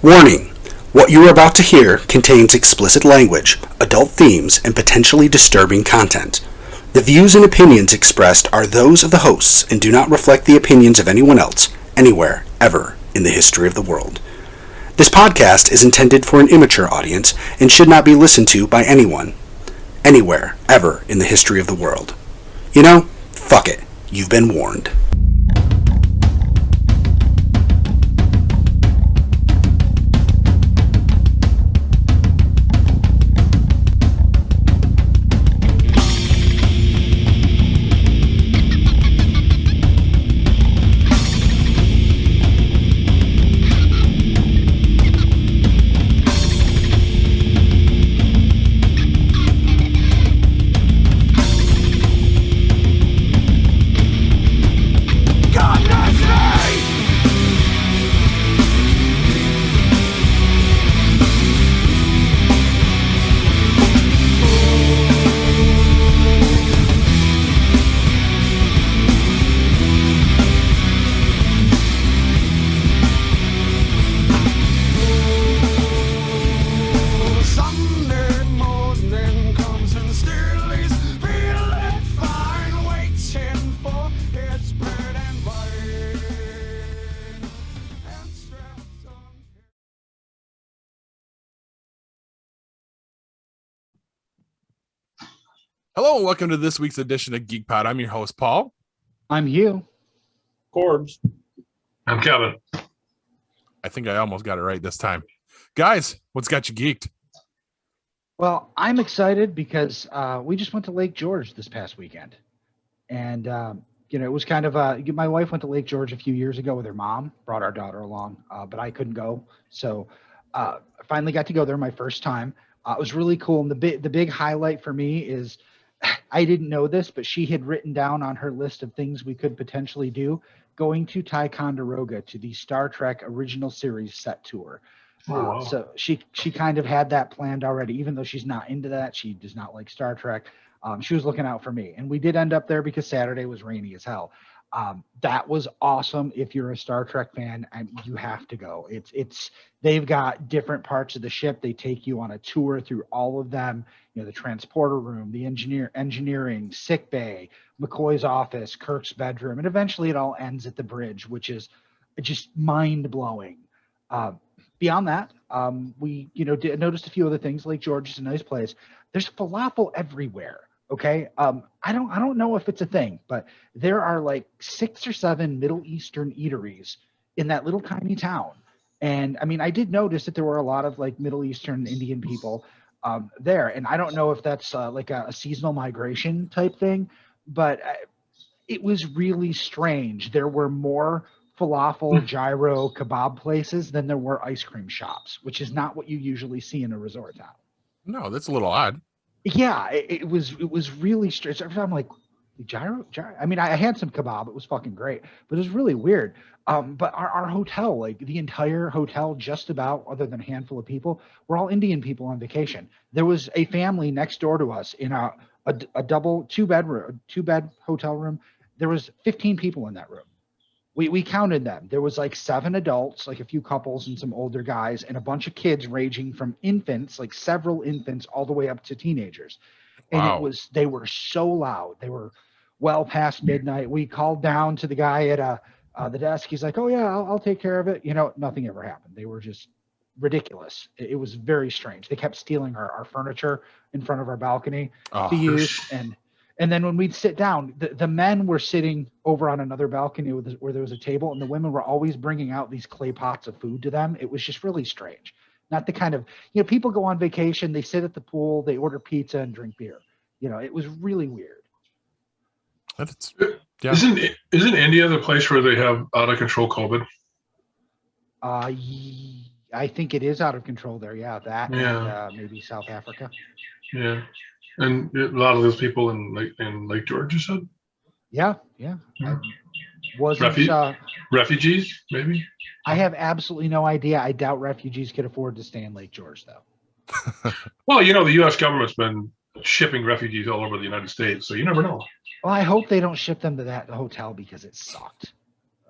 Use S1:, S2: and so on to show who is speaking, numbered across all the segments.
S1: Warning! What you are about to hear contains explicit language, adult themes, and potentially disturbing content. The views and opinions expressed are those of the hosts and do not reflect the opinions of anyone else, anywhere, ever, in the history of the world. This podcast is intended for an immature audience and should not be listened to by anyone, anywhere, ever, in the history of the world. You know, fuck it. You've been warned.
S2: Hello and welcome to this week's edition of Geek Pod. I'm your host, Paul.
S3: I'm Hugh.
S4: Corbs.
S5: I'm Kevin.
S2: I think I almost got it right this time. Guys, what's got you geeked?
S3: Well, I'm excited because we just went to Lake George this past weekend. And, it was kind of my wife went to Lake George a few years ago with her mom, brought our daughter along, but I couldn't go. So I finally got to go there my first time. It was really cool. And the big highlight for me is I didn't know this, but she had written down on her list of things we could potentially do going to Ticonderoga to the Star Trek original series set tour.
S5: Wow.
S3: So she kind of had that planned already, even though she's not into that. She does not like Star Trek. She was looking out for me, and we did end up there because Saturday was rainy as hell. That was awesome. If you're a Star Trek fan, you have to go. They've got different parts of the ship. They take you on a tour through all of them. The transporter room, the engineering, sick bay, McCoy's office, Kirk's bedroom, and eventually it all ends at the bridge, which is just mind blowing. Beyond that, we noticed a few other things. Lake George is a nice place. There's falafel everywhere. Okay. I don't know if it's a thing, but there are like 6 or 7 Middle Eastern eateries in that little tiny town. And I mean, I did notice that there were a lot of like Middle Eastern Indian people there. And I don't know if that's like a seasonal migration type thing, but it was really strange. There were more falafel, gyro, kebab places than there were ice cream shops, which is not what you usually see in a resort town.
S2: No, that's a little odd.
S3: Yeah, it was really strange. I'm like, gyro. I mean, I had some kebab. It was fucking great, but it was really weird. But our hotel, like the entire hotel, just about, other than a handful of people, were all Indian people on vacation. There was a family next door to us in a two bed hotel room. There was 15 people in that room. We counted them. There was like 7 adults, like a few couples and some older guys, and a bunch of kids ranging from infants, like several infants, all the way up to teenagers. And
S2: Wow.
S3: They were so loud. They were well past midnight. We called down to the guy at the desk. He's like, "Oh yeah, I'll take care of it." Nothing ever happened. They were just ridiculous. It was very strange. They kept stealing our furniture in front of our balcony to use. And then when we'd sit down, the men were sitting over on another balcony where there was a table, and the women were always bringing out these clay pots of food to them. It was just really strange. Not the kind of, people go on vacation, they sit at the pool, they order pizza and drink beer. It was really weird.
S2: Yeah.
S5: Isn't India the place where they have out of control COVID?
S3: I think it is out of control there. Yeah, that.
S5: Yeah.
S3: And maybe South Africa.
S5: Yeah, and a lot of those people in Lake George, you said?
S3: Yeah. I wasn't
S5: refugees, maybe?
S3: I have absolutely no idea. I doubt refugees could afford to stay in Lake George, though.
S5: Well, the U.S. government's been shipping refugees all over the United States, so you never know.
S3: Well, I hope they don't ship them to that hotel because it sucked.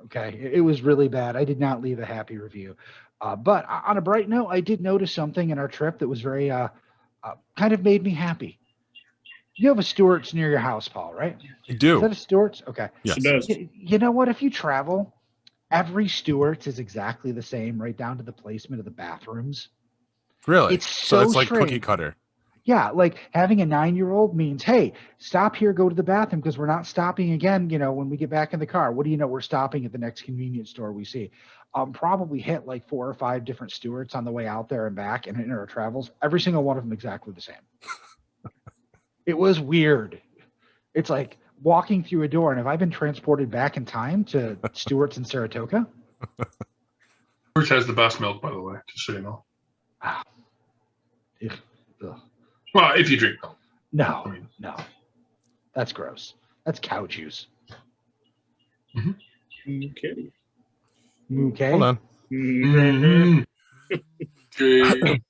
S3: Okay, it was really bad. I did not leave a happy review. But on a bright note, I did notice something in our trip that was very kind of made me happy. You have a Stewart's near your house, Paul, right?
S2: I do.
S3: Is that a Stewart's? Okay.
S2: Yes.
S4: It does.
S3: You know what? If you travel, every Stewart's is exactly the same, right down to the placement of the bathrooms.
S2: Really?
S3: It's
S2: so it's
S3: so
S2: like cookie
S3: strange.
S2: cutter.
S3: Yeah, like having a 9-year-old means, hey, stop here, go to the bathroom because we're not stopping again. When we get back in the car, what do you know? We're stopping at the next convenience store we see. Probably hit like 4 or 5 different Stewarts on the way out there and back, and in our travels, every single one of them exactly the same. It was weird. It's like walking through a door, and have I been transported back in time to Stewart's in Saratoga?
S5: Stewart's has the best milk, by the way, just so you know.
S3: Ugh.
S5: Well, if you drink milk.
S3: No, that's gross. That's cow juice.
S4: Okay.
S3: Okay.
S2: Hold on.
S5: Mm-hmm. Okay.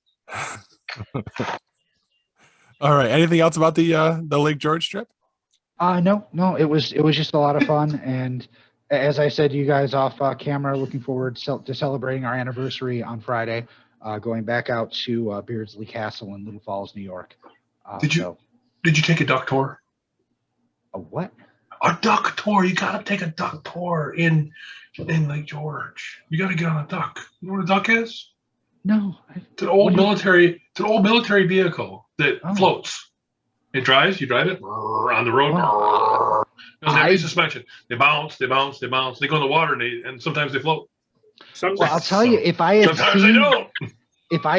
S2: All right. Anything else about the Lake George trip?
S3: No. It was just a lot of fun, and as I said to you guys off camera, looking forward to celebrating our anniversary on Friday. Going back out to Beardsley Castle in Little Falls, New York.
S5: Did you take a duck tour?
S3: A what?
S5: A duck tour. You gotta take a duck tour in Lake George. You gotta get on a duck. You know what a duck is?
S3: No.
S5: It's an old military vehicle that floats. It drives. You drive it on the road. Doesn't have any suspension. They bounce. They go in the water and sometimes they float.
S4: Sometimes.
S3: Well, I'll tell you, if I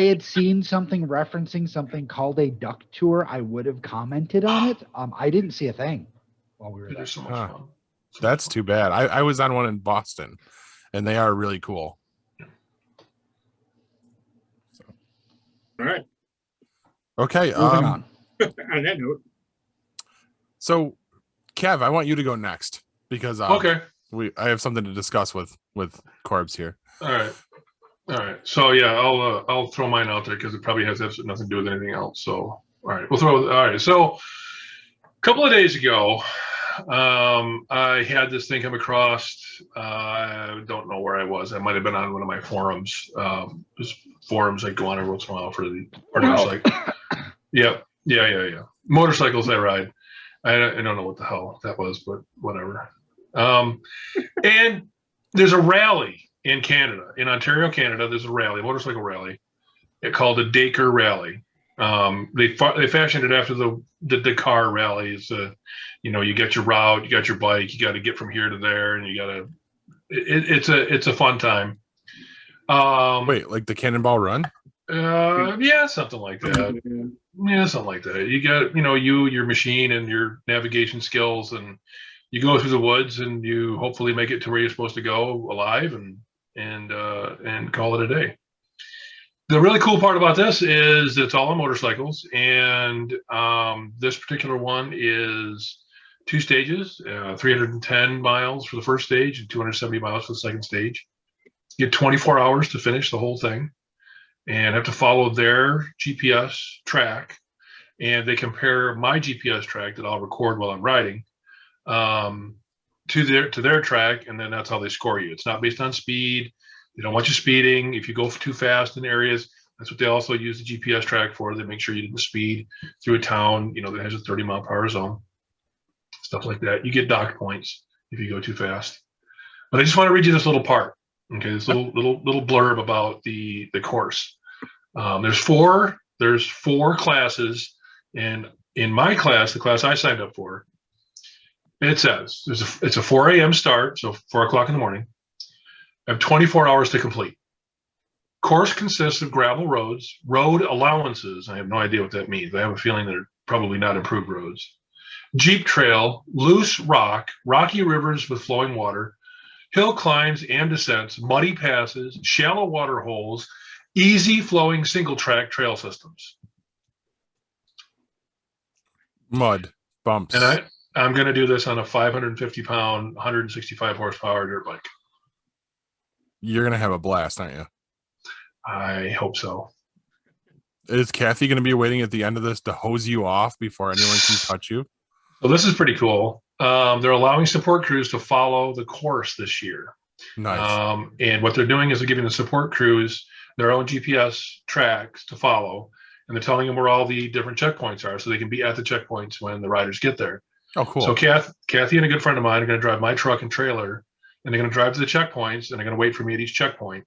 S3: had
S5: seen
S3: something referencing something called a duck tour, I would have commented on it. I didn't see a thing while we were there.
S5: There's so much fun.
S2: That's too bad. I was on one in Boston, and they are really cool.
S4: All right.
S2: Okay.
S3: Moving on.
S4: On that note,
S2: So, Kev, I want you to go next because
S5: Okay.
S2: I have something to discuss with Corbs here.
S5: All right. So yeah, I'll throw mine out there because it probably has absolutely nothing to do with anything else. So all right, all right. So a couple of days ago, I had this thing come across. I don't know where I was. I might have been on one of my forums. Just forums I go on every once in a while for the motorcycle. Yep. Yeah. Motorcycles I ride. I don't know what the hell that was, but whatever. And there's a rally in Canada, in Ontario, Canada. There's a motorcycle rally. It's called the Dacre Rally. They fashioned it after the Dacre rallies. You get your route, you got your bike, you got to get from here to there, and you got to. It's a fun time.
S2: Wait, like the Cannonball Run?
S5: Yeah, something like that. Yeah, something like that. You got your machine and your navigation skills, and you go through the woods, and you hopefully make it to where you're supposed to go alive, and call it a day. The really cool part about this is it's all on motorcycles, and this particular one is 2 stages, 310 miles for the first stage and 270 miles for the second stage. You get 24 hours to finish the whole thing and have to follow their GPS track, and they compare my GPS track that I'll record while I'm riding to their track, and then that's how they score you. It's not based on speed. They don't want you speeding. If you go too fast in areas, that's what they also use the GPS track for. They make sure you didn't speed through a town, that has a 30-mile-per-hour zone, stuff like that. You get docked points if you go too fast. But I just want to read you this little part. Okay, this little blurb about the course. There's four classes, and in my class, the class I signed up for, it says it's a 4 a.m. start, so 4 o'clock in the morning. I have 24 hours to complete. Course consists of gravel roads, road allowances. I have no idea what that means. I have a feeling they're probably not improved roads. Jeep trail, loose rock, rocky rivers with flowing water, hill climbs and descents, muddy passes, shallow water holes, easy flowing single track trail systems.
S2: Mud, bumps.
S5: And I'm going to do this on a 550-pound, 165 horsepower dirt bike.
S2: You're going to have a blast, aren't you?
S5: I hope so.
S2: Is Kathy going to be waiting at the end of this to hose you off before anyone can touch you?
S5: So this is pretty cool. They're allowing support crews to follow the course this year.
S2: Nice.
S5: And what they're doing is they're giving the support crews their own GPS tracks to follow, and they're telling them where all the different checkpoints are, so they can be at the checkpoints when the riders get there.
S2: Oh, cool.
S5: So Kathy and a good friend of mine are going to drive my truck and trailer, and they're going to drive to the checkpoints, and they're going to wait for me at each checkpoint.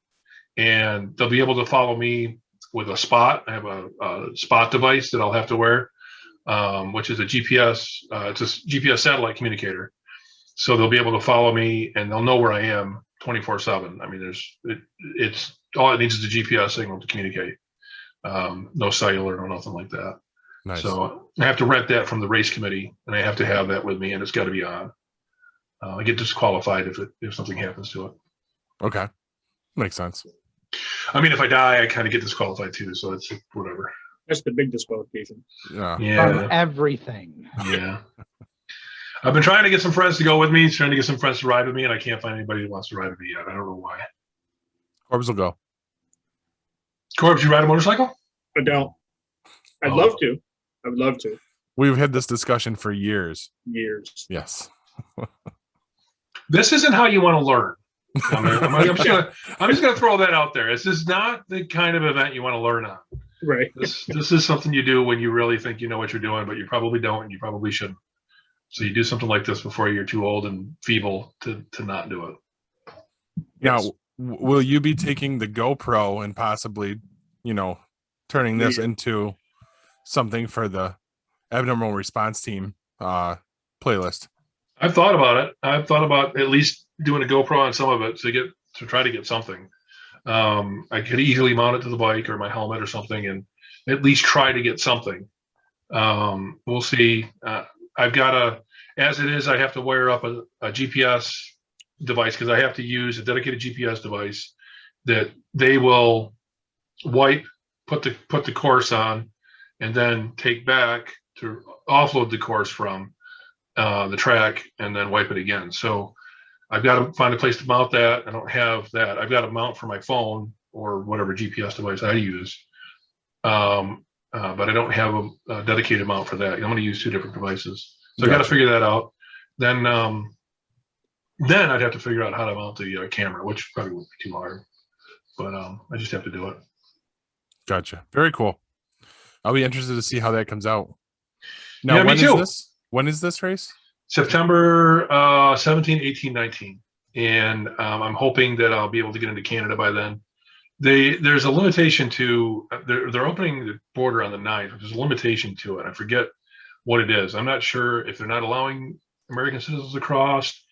S5: And they'll be able to follow me with a spot. I have a spot device that I'll have to wear, which is a GPS. It's a GPS satellite communicator. So they'll be able to follow me, and they'll know where I am 24/7. I mean, it's all it needs is a GPS signal to communicate. No cellular, no nothing like that.
S2: Nice.
S5: So I have to rent that from the race committee, and I have to have that with me, and it's got to be on. I get disqualified if something happens to it.
S2: Okay. Makes sense.
S5: I mean, if I die, I kind of get disqualified too. So it's whatever.
S4: That's the big disqualification.
S2: Yeah.
S3: From
S5: Yeah.
S3: everything.
S5: Yeah. I've been trying to get some friends to go with me, trying to get some friends to ride with me, and I can't find anybody who wants to ride with me yet. I don't know why.
S2: Corbs will go.
S5: Corbs, you ride a motorcycle?
S4: I don't. I'd
S5: Oh.
S4: love to. I would love to.
S2: We've had this discussion for years.
S4: Years.
S2: Yes.
S5: This isn't how you want to learn. I'm just gonna throw that out there. This is not the kind of event you want to learn on.
S4: Right.
S5: This is something you do when you really think you know what you're doing, but you probably don't, and you probably shouldn't. So you do something like this before you're too old and feeble to not do it.
S2: Now,
S4: Yes.
S2: will you be taking the GoPro and possibly, turning this
S4: Yeah.
S2: into something for the abnormal response team playlist?
S5: I've thought about it. I've thought about at least doing a GoPro on some of it to try to get something. I could easily mount it to the bike or my helmet or something, and at least try to get something. We'll see. I've got as it is, I have to wire up a GPS device because I have to use a dedicated GPS device that they will wipe, put the course on, and then take back to offload the course from the track and then wipe it again. So I've got to find a place to mount that. I don't have that. I've got a mount for my phone or whatever GPS device I use. But I don't have a dedicated mount for that. I'm going to use two different devices. So I got to figure that out. Then I'd have to figure out how to mount the camera, which probably wouldn't be too hard. But I just have to do it.
S2: Gotcha. Very cool. I'll be interested to see how that comes out. Now,
S5: Yeah, me
S2: when is
S5: too.
S2: this? When is this race?
S5: September 17, 18, 19. And I'm hoping that I'll be able to get into Canada by then. There's a limitation to they're opening the border on the 9th. There's a limitation to it. I forget what it is. I'm not sure if they're not allowing American citizens across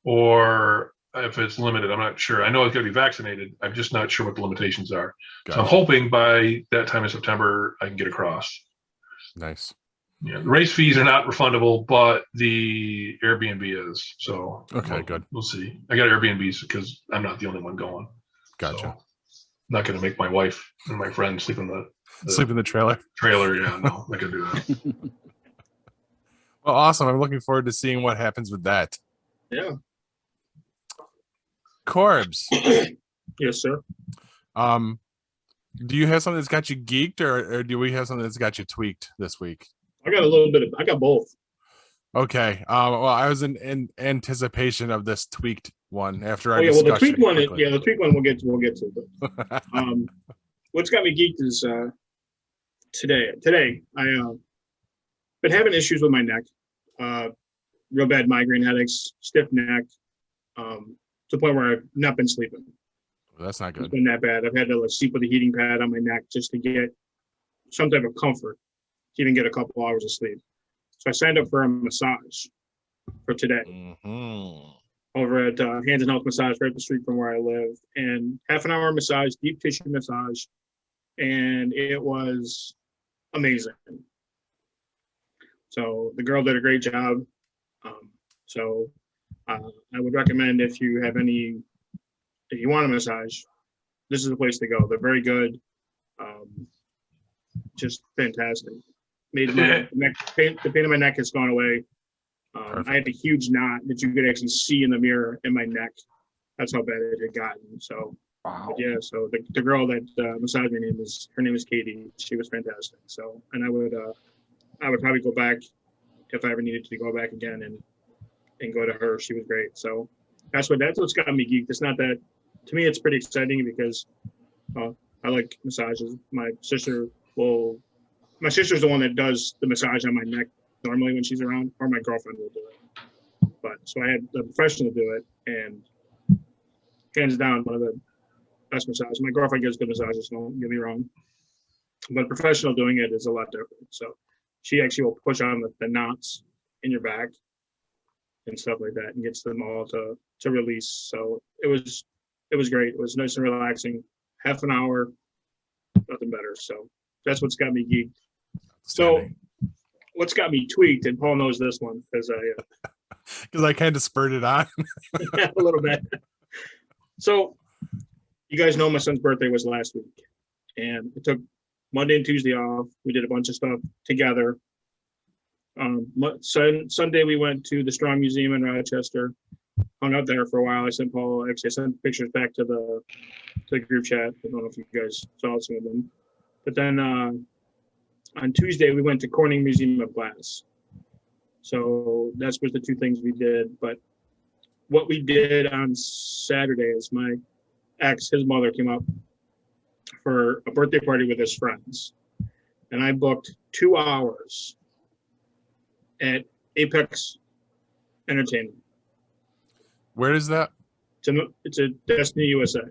S5: or if it's limited. I'm not sure. I know it's got to be vaccinated. I'm just not sure what the limitations are.
S2: Gotcha.
S5: So I'm hoping by that time in September I can get across.
S2: Nice.
S5: Yeah, the race fees are not refundable, but the Airbnb is. So
S2: Okay, good.
S5: We'll see. I got Airbnbs because I'm not the only one going.
S2: Gotcha.
S5: So I'm not going to make my wife and my friend sleep in the
S2: Sleep in the trailer.
S5: trailer. Yeah, no, I'm not going to do that.
S2: Well, awesome. I'm looking forward to seeing what happens with that.
S4: Yeah.
S2: Corbs,
S4: Yes, sir.
S2: do you have something that's got you geeked, or do we have something that's got you tweaked this week?
S4: I got a little bit of. I got both.
S2: Okay. Well, I was in anticipation of this tweaked one after
S4: Oh
S2: our
S4: yeah. Well, the
S2: discussion.
S4: tweak one.
S2: quickly.
S4: The tweak one we'll get to. But, what's got me geeked is today. I been having issues with my neck. Real bad migraine headaches, stiff neck, to the point where I've not been sleeping.
S2: Well, that's not
S4: It's
S2: good.
S4: been that bad. I've had to sleep with a heating pad on my neck just to get some type of comfort, to even get a couple hours of sleep. So I signed up for a massage for today over at Hands and Health Massage right up the street from where I live. And half an hour massage, deep tissue massage. And it was amazing. So the girl did a great job. I would recommend if you want a massage, this is the place to go. They're very good. Just fantastic. Made my the pain in my neck has gone away. I had a huge knot that you could actually see in the mirror in my neck. That's how bad it had gotten. So
S3: Wow.
S4: yeah, so the girl that massaged me, her name is Katie. She was fantastic. So, and I would probably go back if I ever needed to go back again and go to her. She was great. So That's what's got me geeked. It's not that, to me, it's pretty exciting because I like massages. My sister's the one that does the massage on my neck normally when she's around, or my girlfriend will do it. But so I had the professional do it, and hands down, one of the best massages. My girlfriend gives good massages, don't get me wrong. But professional doing it is a lot different. So she actually will push on the knots in your back and stuff like that, and gets them all to release. So it was great. It was nice and relaxing. Half an hour, nothing better. So that's what's got me geeked. So what's got me tweaked, and Paul knows this one because
S2: I kind of spurred it on.
S4: a little bit. So you guys know my son's birthday was last week, and it took Monday and Tuesday off. We did a bunch of stuff together. Sunday we went to the Strong Museum in Rochester, hung out there for a while. I sent pictures back to the group chat. I don't know if you guys saw some of them. But then on Tuesday we went to Corning Museum of Glass. So that's was the two things we did. But what we did on Saturday is my ex, his mother, came up for a birthday party with his friends, and I booked 2 hours at Apex Entertainment.
S2: Where is that?
S4: It's a Destiny USA,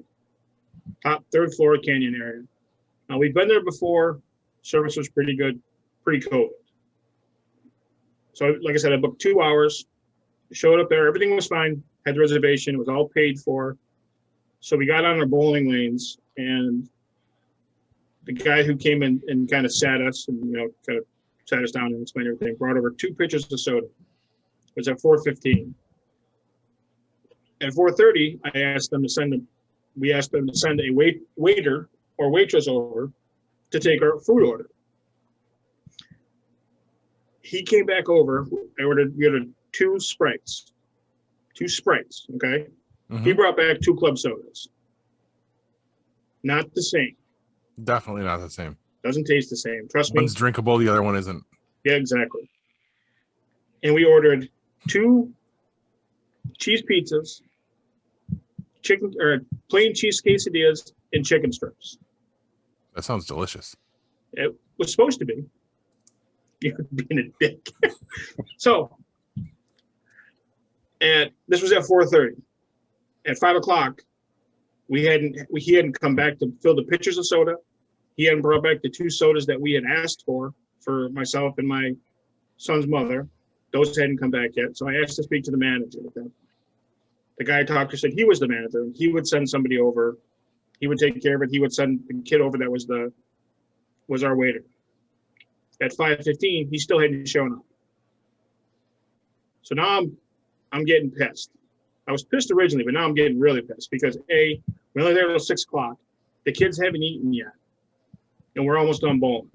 S4: top third floor canyon area. Now we've been there before. Service was pretty good pre-COVID. So like I said, I booked 2 hours, showed up there, everything was fine, had the reservation, it was all paid for. So we got on our bowling lanes, and the guy who came in and kind of sat us and, kind of sat us down and explained everything, brought over 2 pitchers of soda. It was at 4:15. At 4:30, we asked them to send a waiter or waitress over to take our food order. He came back over. We ordered 2 Sprites. 2 Sprites, okay? Mm-hmm. He brought back 2 club sodas. Not the same.
S2: Definitely not the same.
S4: Doesn't taste the same. Trust me.
S2: One's drinkable, the other one isn't.
S4: Yeah, exactly. And we ordered 2 cheese pizzas, plain cheese quesadillas, and chicken strips.
S2: That sounds delicious.
S4: It was supposed to be. You're being a dick. So, and this was at 4:30. At 5 o'clock, he hadn't come back to fill the pitchers of soda. He hadn't brought back the 2 sodas that we had asked for myself and my son's mother. Those hadn't come back yet. So I asked to speak to the manager. The guy I talked to said he was the manager. He would send somebody over. He would take care of it. He would send the kid over that was our waiter. At 5:15, he still hadn't shown up. So now I'm getting pissed. I was pissed originally, but now I'm getting really pissed because we're only there until 6 o'clock. The kids haven't eaten yet, and we're almost done bowling.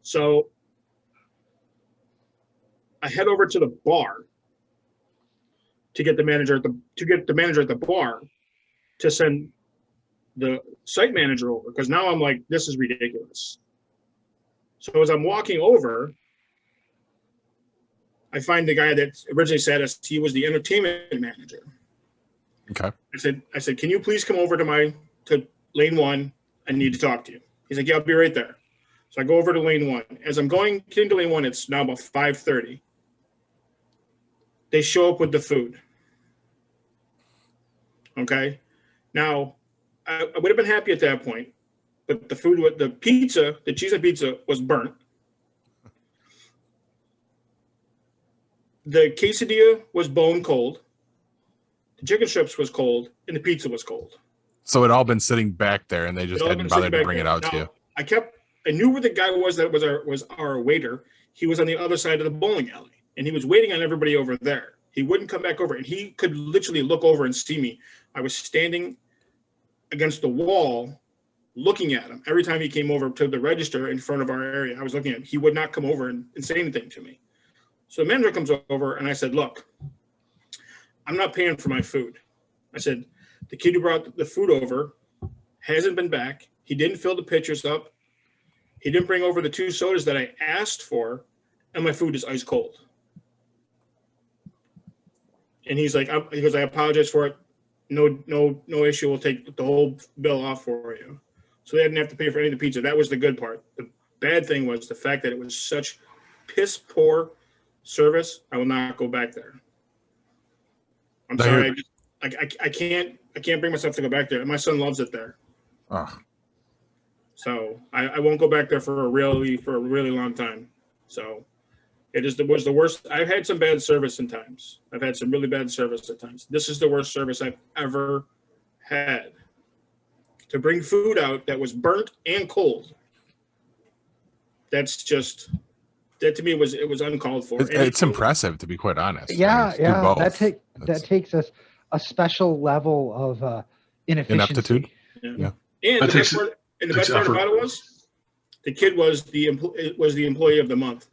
S4: So I head over to the bar to get the manager at the bar to send the site manager over, because now I'm like, this is ridiculous. So as I'm walking over, I find the guy that originally said he was the entertainment manager.
S2: Okay.
S4: I said, can you please come over to lane 1? I need to talk to you. He's like, yeah, I'll be right there. So I go over to lane 1. As I'm getting to lane 1, it's now about 5:30. They show up with the food. Okay. Now, I would have been happy at that point, but the food, the pizza, the cheese and pizza was burnt. The quesadilla was bone cold. The chicken strips was cold, and the pizza was cold.
S2: So it all been sitting back there, and they just hadn't bothered to bring it out to you.
S4: I knew where the guy was that was our waiter. He was on the other side of the bowling alley, and he was waiting on everybody over there. He wouldn't come back over, and he could literally look over and see me. I was standing against the wall looking at him. Every time he came over to the register in front of our area, I was looking at him. He would not come over and say anything to me. So the manager comes over, and I said, look, I'm not paying for my food. I said, the kid who brought the food over hasn't been back. He didn't fill the pitchers up. He didn't bring over the 2 sodas that I asked for, and my food is ice cold. And he's like, he goes, I apologize for it. No issue. We'll take the whole bill off for you. So they didn't have to pay for any of the pizza. That was the good part. The bad thing was the fact that it was such piss poor service. I will not go back there. I'm sorry. I can't bring myself to go back there. My son loves it there.
S2: Oh.
S4: So I won't go back there for a really long time. So was the worst. I've had some bad service in times. I've had some really bad service at times. This is the worst service I've ever had. To bring food out that was burnt and cold. That to me was uncalled for.
S2: It's impressive, to be quite honest.
S3: Yeah,
S2: I mean,
S3: that takes us a special level of inefficiency.
S2: Ineptitude. Yeah.
S4: And the best part about it was the kid was the employee of the month.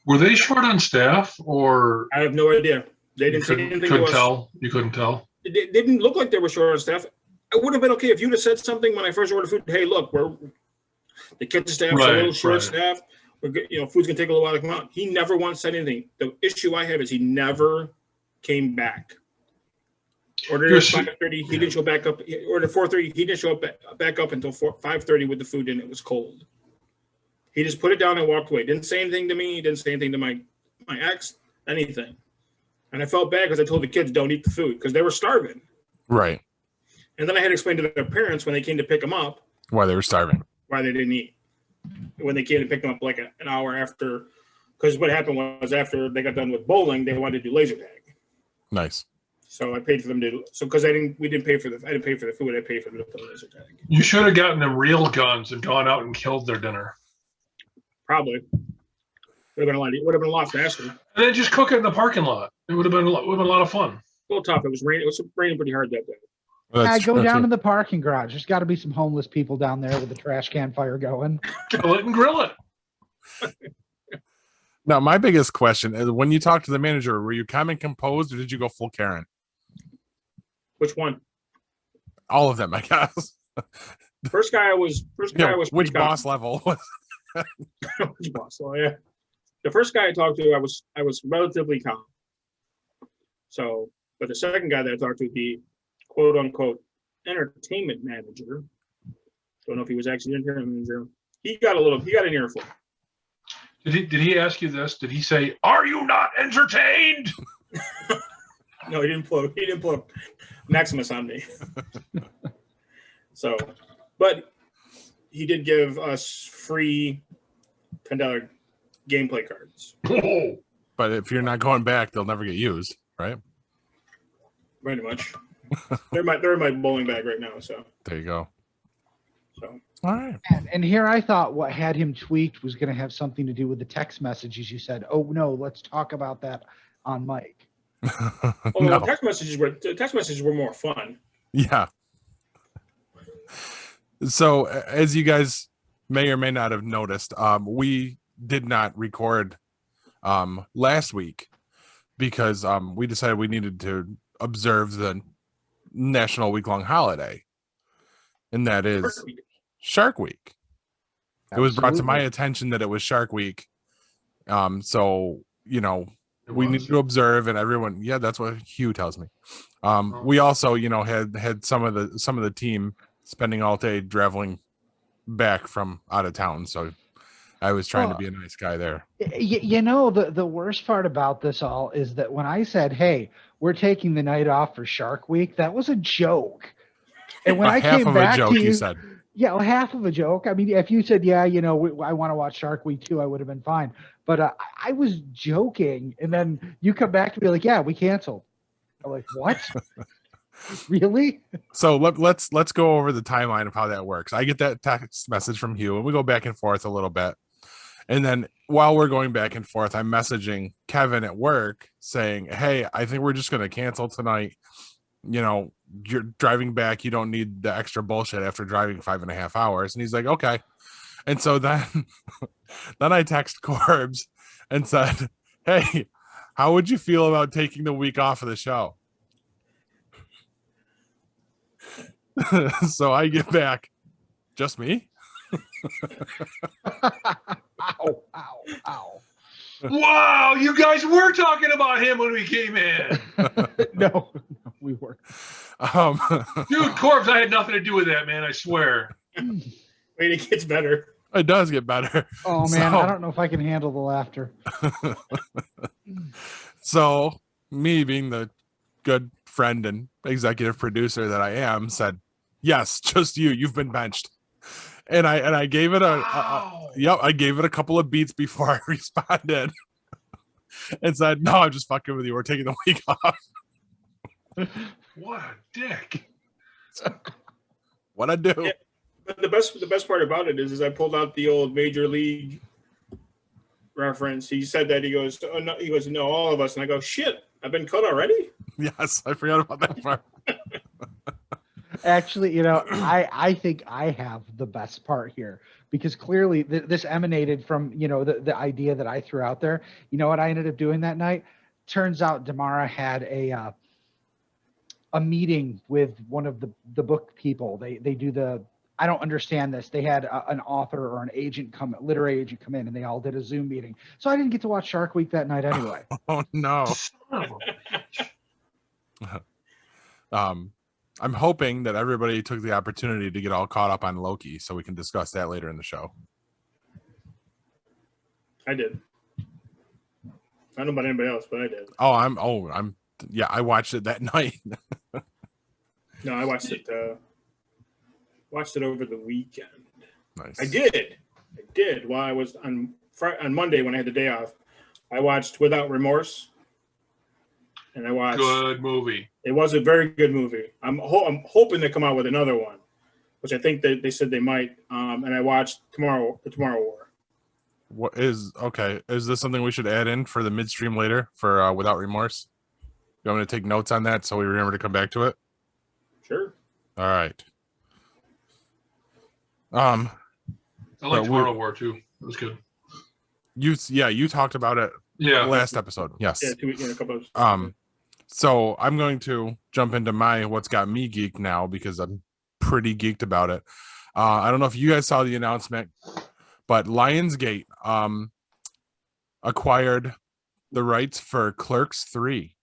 S5: Were they short on staff, or
S4: I have no idea. They didn't say anything to us.
S5: You couldn't tell.
S4: It didn't look like they were short on staff. It would have been okay if you'd have said something when I first ordered food. Hey, look, the kitchen staff's a little short staffed. Food's gonna take a little while to come out. He never once said anything. The issue I have is he never came back. Ordered at 5:30. He didn't show back up. He ordered 4:30. He didn't show up back up until 5:30 with the food, and it was cold. He just put it down and walked away. Didn't say anything to me. Didn't say anything to my ex. Anything. And I felt bad because I told the kids don't eat the food because they were starving.
S2: Right.
S4: And then I had to explain to their parents when they came to pick them up
S2: why they were starving,
S4: why they didn't eat. When they came to pick them up like an hour after, because what happened was after they got done with bowling, they wanted to do laser tag.
S2: Nice.
S4: So I paid for them to. So because I didn't pay for the food. I paid for them to play laser tag.
S5: You should have gotten them real guns and gone out and killed their dinner.
S4: Probably. Would have been a lot faster.
S5: And then just cook it in the parking lot. It would have been a lot of fun.
S4: A little tough. It was raining. It was raining pretty hard that day.
S3: Well, go down to the parking garage. There's got to be some homeless people down there with the trash can fire going.
S5: Kill it and grill it.
S2: Now, my biggest question is, when you talked to the manager, were you calm and composed, or did you go full Karen?
S4: Which one?
S2: All of them, I guess.
S4: First guy was.
S2: Which boss level?
S4: Which boss? Oh yeah. The first guy I talked to, I was relatively calm. So, but the second guy that I talked to, the quote unquote entertainment manager, don't know if he was actually an entertainment manager. He got an earful.
S5: Did he ask you this? Did he say, "Are you not entertained"?
S4: No, he didn't blow Maximus on me. So, but he did give us free $10 gameplay cards.
S5: Oh.
S2: But if you're not going back, they'll never get used, right?
S4: Pretty much. they're in my bowling bag right now. So
S2: there you go.
S4: So
S2: all right.
S3: And here I thought what had him tweaked was going to have something to do with the text messages. You said, "Oh no, let's talk about that on mic."
S2: No.
S4: The text messages were more fun.
S2: Yeah. So as you guys may or may not have noticed, we did not record last week because we decided we needed to observe the national week-long holiday, and that is Shark Week. It was brought to my attention that it was Shark Week. So, we need to observe, and everyone, that's what Hugh tells me. We also, had some of the team spending all day traveling back from out of town. So I was trying to be a nice guy there.
S3: The worst part about this all is that when I said, "Hey, we're taking the night off for Shark Week," that was a joke. And when I came back to you said, "Yeah, half of a joke." I mean, if you said, "Yeah, I want to watch Shark Week too," I would have been fine. But I was joking, and then you come back to be like, "Yeah, we canceled." I'm like, "What?" Really?
S2: So let's go over the timeline of how that works. I get that text message from Hugh, and we go back and forth a little bit. And then while we're going back and forth, I'm messaging Kevin at work saying, "Hey, I think we're just going to cancel tonight. You're driving back. You don't need the extra bullshit after driving 5.5 hours." And he's like, "Okay." And so then I text Corbs and said, "Hey, how would you feel about taking the week off of the show?" So I get back, "Just me?"
S3: Ow.
S5: Wow, you guys were talking about him when we came in.
S3: No, we were.
S5: Dude, Corbs, I had nothing to do with that, man. I swear.
S4: Wait, it gets better.
S2: It does get better.
S3: Oh man, I don't know if I can handle the laughter.
S2: So me being the good friend and executive producer that I am said, yes, just you. You've been benched. And I gave it I gave it a couple of beats before I responded and said, no, I'm just fucking with you. We're taking the week off.
S5: What a dick.
S2: What I do.
S4: Yeah. But the best part about it is I pulled out the old Major League reference. He said that he goes, oh, no, no, all of us. And I go, shit, I've been cut already?
S2: Yes, I forgot about that part.
S3: Actually, you know, I think I have the best part here because clearly this emanated from, you know, the idea that I threw out there. You know what I ended up doing that night? Turns out Damara had a meeting with one of the book people. They do the, I don't understand this. They had an author or an agent literary agent come in, and they all did a Zoom meeting. So I didn't get to watch Shark Week that night anyway.
S2: Oh no. I'm hoping that everybody took the opportunity to get all caught up on Loki so we can discuss that later in the show.
S4: I did. I don't know about anybody else, but I did.
S2: I watched it that night.
S4: No, I watched it over the weekend.
S2: Nice.
S4: I did. While I was on Monday when I had the day off, I watched Without Remorse. And I watched.
S5: Good movie.
S4: It was a very good movie. I'm hoping they come out with another one, which I think that they said they might. And I watched The Tomorrow War.
S2: What is okay? Is this something we should add in for the midstream later for Without Remorse? You want me to take notes on that so we remember to come back to it?
S4: Sure.
S2: All right.
S5: I like Tomorrow War too. It was good.
S2: You talked about it.
S5: Yeah.
S2: Last episode. Yes.
S4: Yeah, a couple of.
S2: So I'm going to jump into my what's got me geeked now because I'm pretty geeked about it. I don't know if you guys saw the announcement, but Lionsgate acquired the rights for Clerks 3.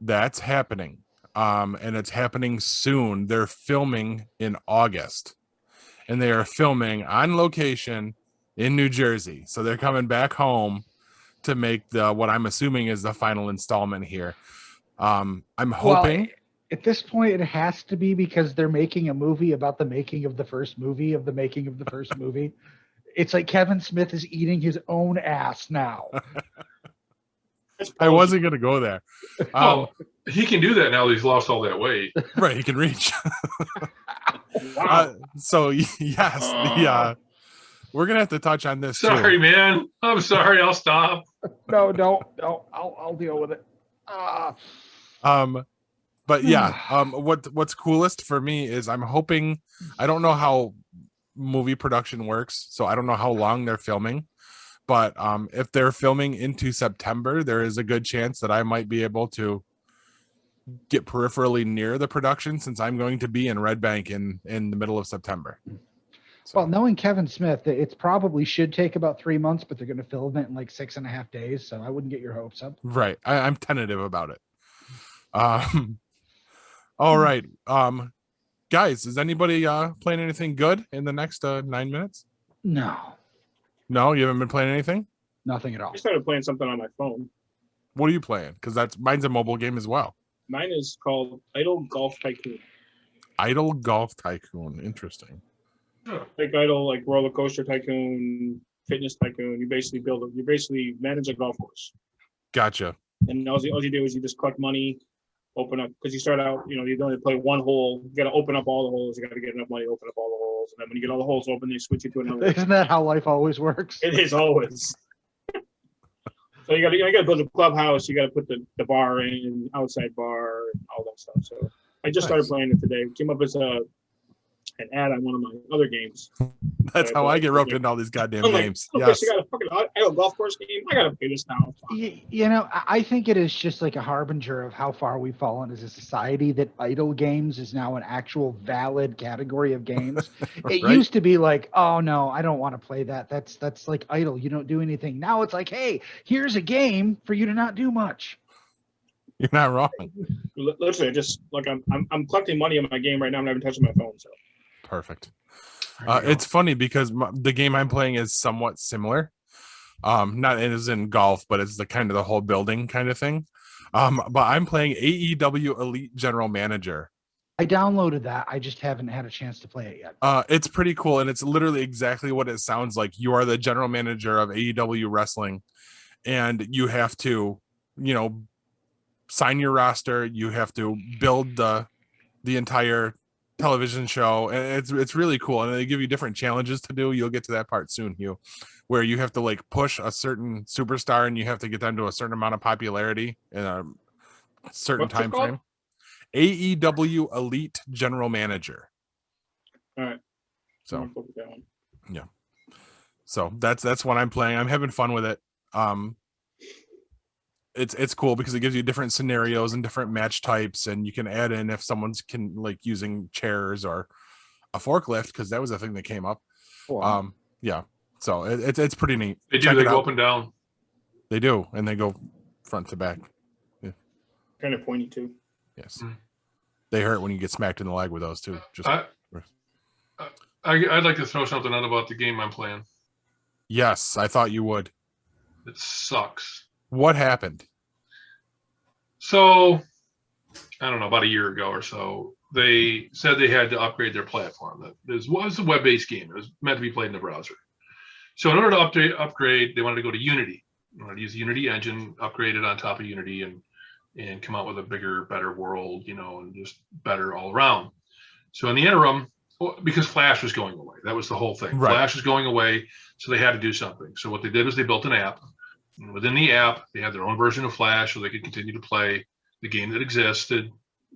S2: That's happening. And it's happening soon. They're filming in August. And they are filming on location in New Jersey. So they're coming back home to make what I'm assuming is the final installment here. I'm hoping.
S3: Well, at this point, it has to be because they're making a movie about the making of the first movie of the making of the first movie. It's like Kevin Smith is eating his own ass now.
S2: I wasn't going to go there.
S5: He can do that now that he's lost all that weight.
S2: Right, he can reach.
S4: Wow.
S2: So, yes, we're going to have to touch on this
S5: Sorry,
S2: too.
S5: man. I'm sorry. I'll stop.
S3: No, I'll deal with it.
S2: But yeah, what's coolest for me is I'm hoping, I don't know how movie production works, so I don't know how long they're filming, but if they're filming into September, there is a good chance that I might be able to get peripherally near the production since I'm going to be in Red Bank in the middle of September. So.
S3: Well, knowing Kevin Smith, it probably should take about 3 months, but they're going to film it in like 6.5 days, so I wouldn't get your hopes up.
S2: Right. I'm tentative about it. All right. Guys, is anybody playing anything good in the next 9 minutes?
S3: No,
S2: You haven't been playing anything?
S3: nothing at all.
S4: I started playing something on my phone.
S2: What are you playing? Because mine's a mobile game as well.
S4: Mine is called Idle Golf Tycoon.
S2: Idle Golf Tycoon. Interesting.
S4: Like Idle, like Roller Coaster Tycoon, Fitness Tycoon. You basically manage a golf course.
S2: Gotcha.
S4: And all you do is you just collect money, open up, because you start out, you only play one hole. You got to open up all the holes. You got to get enough money to open up all the holes. And then when you get all the holes open, they switch you to another.
S3: Isn't that how life always works?
S4: It is always. So you got to build a clubhouse. You got to put the bar in, outside bar, and all that stuff. So I just started playing it today. It came up as an ad on one of my other games.
S2: That's how I get roped into all these goddamn
S4: I'm like,
S2: games.
S4: okay,
S2: Yes.
S4: so I got a fucking Idle golf course game. I gotta pay this now.
S3: You know, I think it is just like a harbinger of how far we've fallen as a society that idle games is now an actual valid category of games. It
S2: Right?
S3: used to be like, oh no, I don't want to play that. That's like idle. You don't do anything. Now it's like, hey, here's a game for you to not do much.
S2: You're not wrong.
S4: Literally, just like I'm collecting money on my game right now. I'm not even touching my phone. So
S2: Perfect. It's funny because the game I'm playing is somewhat similar. Not as in golf, but it's the kind of the whole building kind of thing. But I'm playing AEW Elite General Manager.
S3: I downloaded that. I just haven't had a chance to play it yet.
S2: It's pretty cool, and it's literally exactly what it sounds like. You are the general manager of AEW Wrestling, and you have to, sign your roster. You have to build the entire television show, and it's really cool. And they give you different challenges to do. You'll get to that part soon, Hugh, where you have to like push a certain superstar, and you have to get them to a certain amount of popularity in a certain
S4: What's it
S2: time
S4: called?
S2: frame. AEW Elite General Manager.
S4: all right.
S2: So
S4: I'm gonna look at that one.
S2: So that's what I'm playing. I'm having fun with it. It's cool because it gives you different scenarios and different match types, and you can add in if someone's using chairs or a forklift, because that was a thing that came up.
S3: Wow.
S2: Yeah. So it's pretty neat.
S5: They do.
S2: Check
S5: They
S2: it
S5: go
S2: out.
S5: up and down.
S2: They do, and they go front to back.
S4: Kind of pointy too.
S2: Yes.
S5: Mm.
S2: They hurt when you get smacked in the leg with those too. Just
S5: I'd like to throw something out about the game I'm playing.
S2: yes, I thought you would.
S5: It sucks.
S2: What happened?
S5: So, I don't know, about a year ago or so, they said they had to upgrade their platform. That was a web-based game. It was meant to be played in the browser. So in order to upgrade, they wanted to go to Unity. They wanted to use the Unity engine, upgrade it on top of Unity, and come out with a bigger, better world, and just better all around. So in the interim, because Flash was going away, that was the whole thing.
S2: Right.
S5: Flash was going away, so they had to do something. So what they did was they built an app. And within the app, they had their own version of Flash, so they could continue to play the game that existed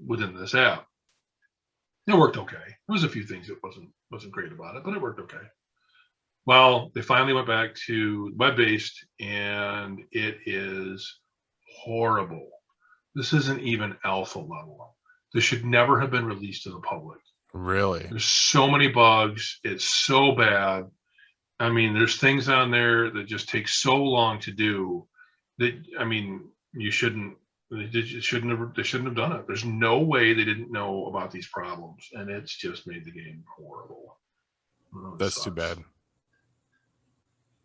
S5: within this app. It worked okay. There was a few things that wasn't great about it, but it worked okay. Well, they finally went back to web-based, and it is horrible. This isn't even alpha level. This should never have been released to the public.
S2: Really?
S5: There's so many bugs. It's so bad. I mean, there's things on there that just take so long to do that, they shouldn't have done it. There's no way they didn't know about these problems, and it's just made the game horrible.
S2: That's too bad.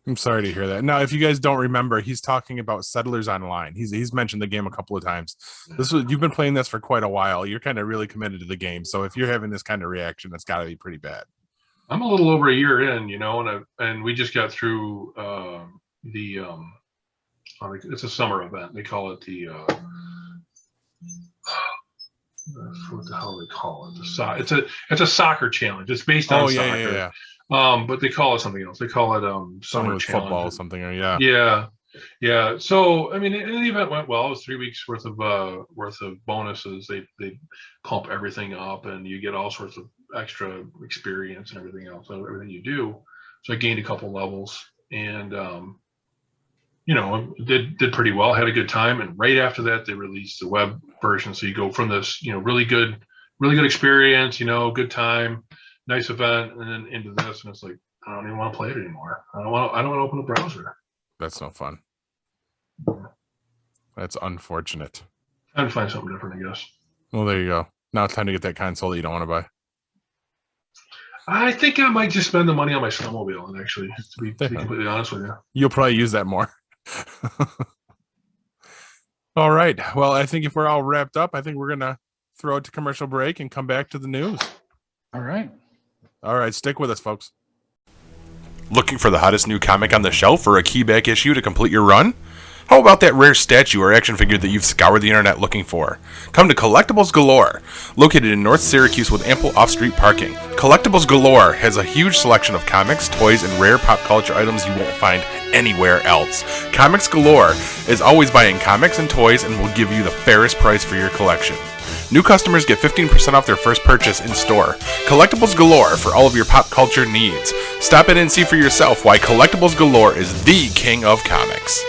S2: I'm sorry to hear that. Now, if you guys don't remember, he's talking about Settlers Online. He's mentioned the game a couple of times. You've been playing this for quite a while. You're kind of really committed to the game. So if you're having this kind of reaction, that's got to be pretty bad.
S5: I'm a little over a year in, and we just got through it's a summer event. They call it the what the hell do they call it? It's a soccer challenge. It's based on soccer.
S2: Yeah.
S5: But they call it something else. They call it summer challenge.
S2: Football or something. Or
S5: Yeah. So the event went well. It was 3 weeks worth of bonuses. They pump everything up, and you get all sorts of extra experience and everything else. So everything you do. So I gained a couple levels, and did pretty well. Had a good time, and right after that, they released the web version. So you go from this really good experience, good time, nice event, and then into this, and it's like I don't even want to play it anymore. I don't want to open the browser.
S2: That's no fun. That's unfortunate.
S5: Time to find something different, I guess.
S2: Well, there you go. Now it's time to get that console that you don't want to buy.
S5: I think I might just spend the money on my snowmobile, and actually, to be completely honest with you.
S2: You'll probably use that more. All right. Well, I think if we're all wrapped up, I think we're going to throw it to commercial break and come back to the news.
S3: All right.
S2: All right. Stick with us, folks. Looking for the hottest new comic on the shelf or a keyback issue to complete your run? How about that rare statue or action figure that you've scoured the internet looking for? Come to Collectibles Galore, located in North Syracuse with ample off-street parking. Collectibles Galore has a huge selection of comics, toys, and rare pop culture items you won't find anywhere else. Comics Galore is always buying comics and toys and will give you the fairest price for your collection. New customers get 15% off their first purchase in store. Collectibles galore for all of your pop culture needs. Stop in and see for yourself why Collectibles Galore is the king of comics.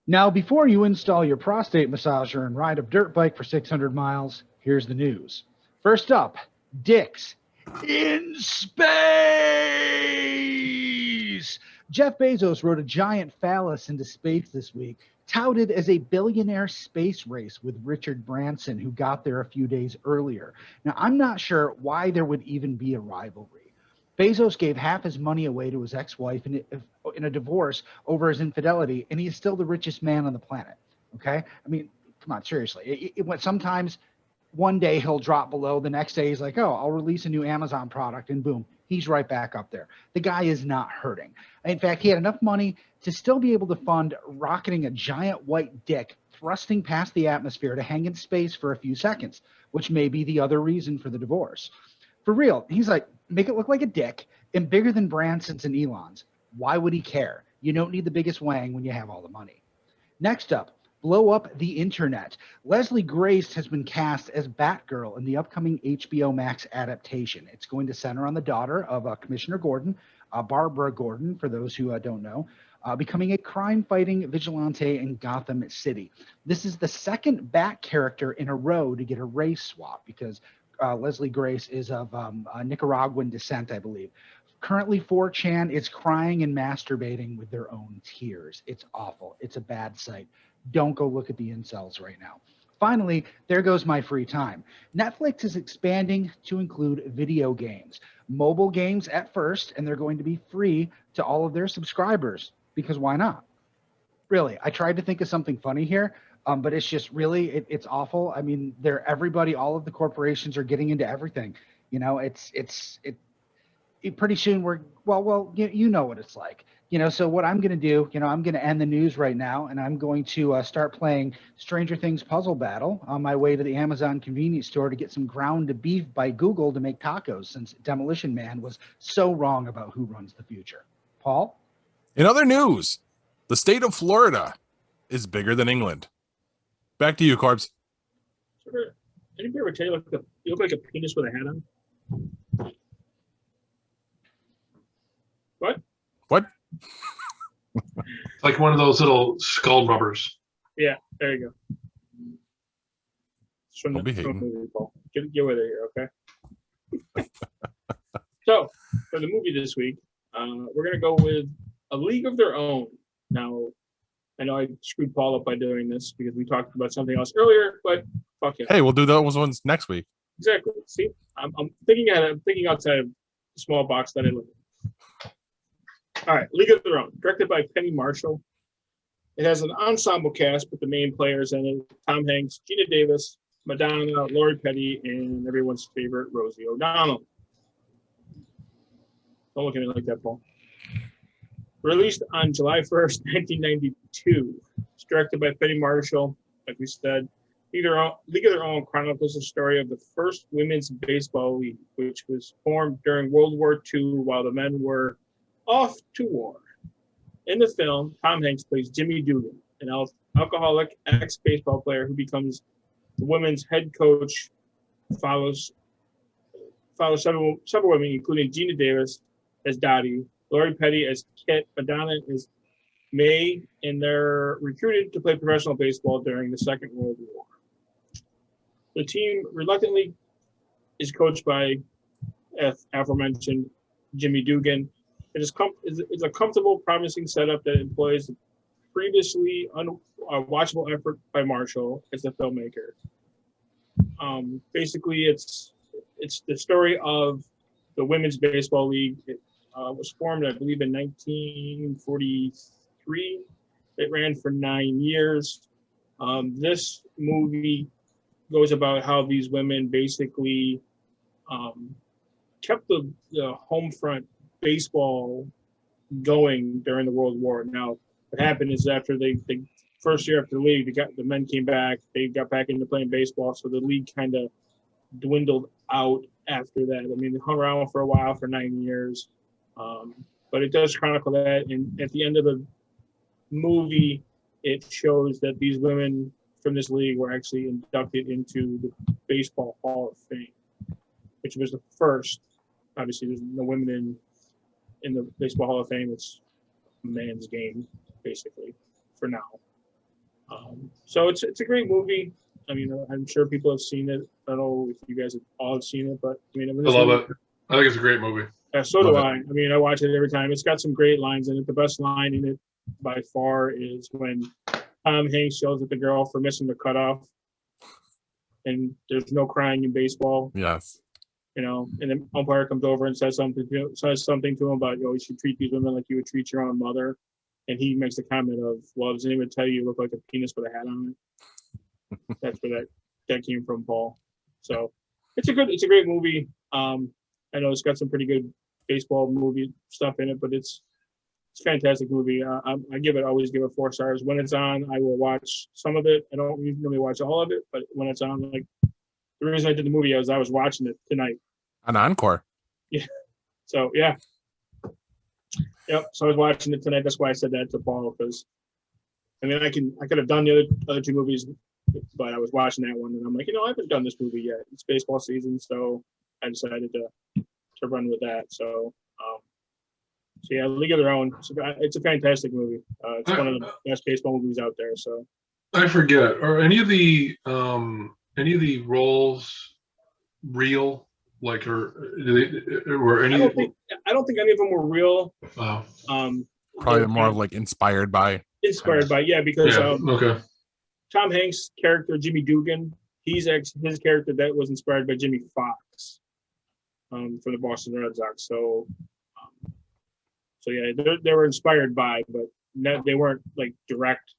S3: Now, before you install your prostate massager and ride a dirt bike for 600 miles, here's the news. First up, dicks in space. Jeff Bezos rode a giant phallus into space this week, touted as a billionaire space race with Richard Branson, who got there a few days earlier. Now, I'm not sure why there would even be a rivalry. Bezos gave half his money away to his ex-wife in a divorce over his infidelity, and he is still the richest man on the planet. Okay? I mean, come on, seriously. It went sometimes one day he'll drop below, the next day he's like, oh, I'll release a new Amazon product, and boom, he's right back up there. The guy is not hurting. In fact, he had enough money to still be able to fund rocketing a giant white dick thrusting past the atmosphere to hang in space for a few seconds, which may be the other reason for the divorce. For real, he's like, make it look like a dick and bigger than Branson's and Elon's. Why would he care? You don't need the biggest wang when you have all the money. Next up, blow up the internet. Leslie Grace has been cast as Batgirl in the upcoming HBO Max adaptation. It's going to center on the daughter of Commissioner Gordon, Barbara Gordon, for those who don't know, becoming a crime-fighting vigilante in Gotham City. This is the second Bat character in a row to get a race swap because Leslie Grace is of Nicaraguan descent, I believe. Currently, 4chan is crying and masturbating with their own tears. It's awful. It's a bad sight. Don't go look at the incels right now. Finally, there goes my free time. Netflix is expanding to include video games. Mobile games at first, and they're going to be free to all of their subscribers, because why not? Really, I tried to think of something funny here. But it's just really, it's awful. I mean, everybody, all of the corporations are getting into everything. You know, it pretty soon you know what it's like. You know, so what I'm going to do, I'm going to end the news right now, and I'm going to start playing Stranger Things Puzzle Battle on my way to the Amazon convenience store to get some ground beef by Google to make tacos, since Demolition Man was so wrong about who runs the future. Paul?
S2: In other news, the state of Florida is bigger than England. Back to you, Corbs.
S4: Did you ever tell you you look like a penis with a hat on? What?
S5: It's like one of those little skull rubbers.
S4: Yeah, there you go.
S2: Don't be hating.
S4: Movie, Paul. Get with it here, okay? So, for the movie this week, we're going to go with A League of Their Own. Now, I know I screwed Paul up by doing this because we talked about something else earlier, but fuck it.
S2: Hey, we'll do those ones next week.
S4: Exactly. See, I'm thinking outside of the small box that I live in. All right, League of Their Own, directed by Penny Marshall. It has an ensemble cast with the main players in it: Tom Hanks, Gina Davis, Madonna, Lori Petty, and everyone's favorite Rosie O'Donnell. Don't look at me like that, Paul. Released on July 1st, 1992. It's directed by Penny Marshall, like we said. League of Their Own chronicles the story of the first women's baseball league, which was formed during World War II while the men were off to war. In the film, Tom Hanks plays Jimmy Dugan, an alcoholic ex-baseball player who becomes the women's head coach. Follows several women, including Gina Davis as Dottie, Lori Petty as Kit, Madonna as May, and they're recruited to play professional baseball during the Second World War. The team reluctantly is coached by aforementioned Jimmy Dugan. It's a comfortable, promising setup that employs previously unwatchable effort by Marshall as the filmmaker. Basically, it's the story of the Women's Baseball League. It was formed, I believe, in 1943. It ran for 9 years. This movie goes about how these women basically kept the home front baseball going during the World War. Now, what happened is after the first year after the league, the men came back. They got back into playing baseball, so the league kind of dwindled out after that. I mean, they hung around for a while, for 9 years. But it does chronicle that, and at the end of the movie, it shows that these women from this league were actually inducted into the Baseball Hall of Fame, which was the first. Obviously, there's no women in the Baseball Hall of Fame. It's a man's game, basically, for now. So it's a great movie. I mean, I'm sure people have seen it. I don't know if you guys have all seen it, but I mean,
S5: I love it. I think it's a great movie.
S4: So do I. I mean, I watch it every time. It's got some great lines in it. The best line in it by far is when Tom Hanks yells at the girl for missing the cutoff, and there's no crying in baseball.
S2: Yes.
S4: You know, and then umpire comes over and says something to him about, you should treat these women like you would treat your own mother. And he makes the comment of, well, does anyone tell you look like a penis with a hat on it? That's where that came from, Paul. So it's a great movie. I know it's got some pretty good baseball movie stuff in it, but it's a fantastic movie. I always give it 4 stars. When it's on, I will watch some of it. I don't usually watch all of it, but when it's on, like, the reason I did the movie is I was watching it tonight.
S2: An encore.
S4: Yeah. So yeah. Yep. So I was watching it tonight. That's why I said that to Paul, because I mean, I could have done the other 2 movies, but I was watching that one, and I'm like, I haven't done this movie yet. It's baseball season, so I decided to run with that. So yeah, League of Their Own. It's a fantastic movie. It's one of the best baseball movies out there. So
S5: I forget, are any of the roles real? Like, were any?
S4: I don't think any of them were real.
S5: Wow.
S2: Probably more of like inspired by.
S4: Yeah, because
S5: okay.
S4: Tom Hanks' character Jimmy Dugan, his character that was inspired by Jimmy Fox, from the Boston Red Sox. So yeah, they were inspired by, but they weren't like direct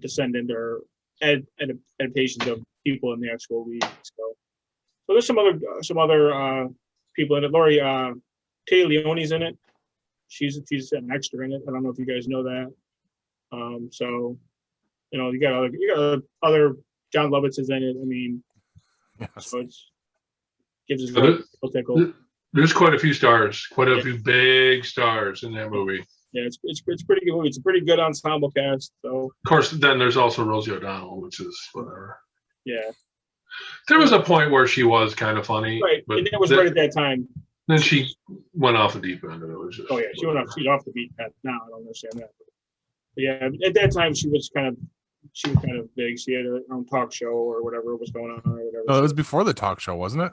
S4: descendant or adaptations of people in the actual league. So there's some other people in it. Lori Tay Leone's in it. She's an extra in it. I don't know if you guys know that. So you got other John Lovitz is in it. I mean,
S2: yes.
S4: So it gives us a tickle.
S5: There's quite a few stars, quite a few big stars in that movie.
S4: Yeah, it's a pretty good movie. It's a pretty good ensemble cast. So
S5: of course, then there's also Rosie O'Donnell, which is whatever.
S4: Yeah.
S5: There was a point where she was kind of funny,
S4: right? But and that was right at that time.
S5: Then she went off the deep end, and it was just.
S4: Oh yeah, she's off the beat path now. I don't understand that. But yeah, at that time she was kind of big. She had her own talk show or whatever was going on or whatever.
S2: No, it was before the talk show, wasn't it?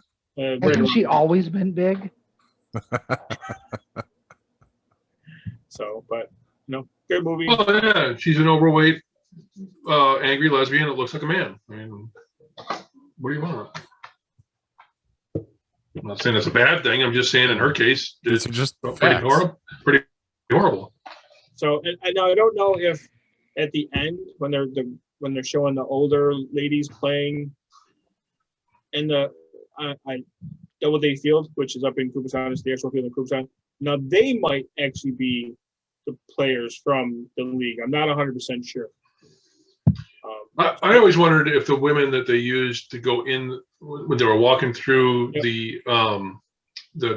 S3: Hasn't she always been big?
S4: So, but good movie.
S5: Oh yeah, she's an overweight, angry lesbian that looks like a man. I mean, what do you want? I'm not saying it's a bad thing. I'm just saying in her case, it's just pretty horrible.
S4: So, and now I don't know if at the end when they're showing the older ladies playing in the Doubleday Field, which is up in Cooperstown, it's the actual field in Cooperstown. Now, they might actually be the players from the league. I'm not 100% sure.
S5: I always wondered if the women that they used to go in when they were walking through the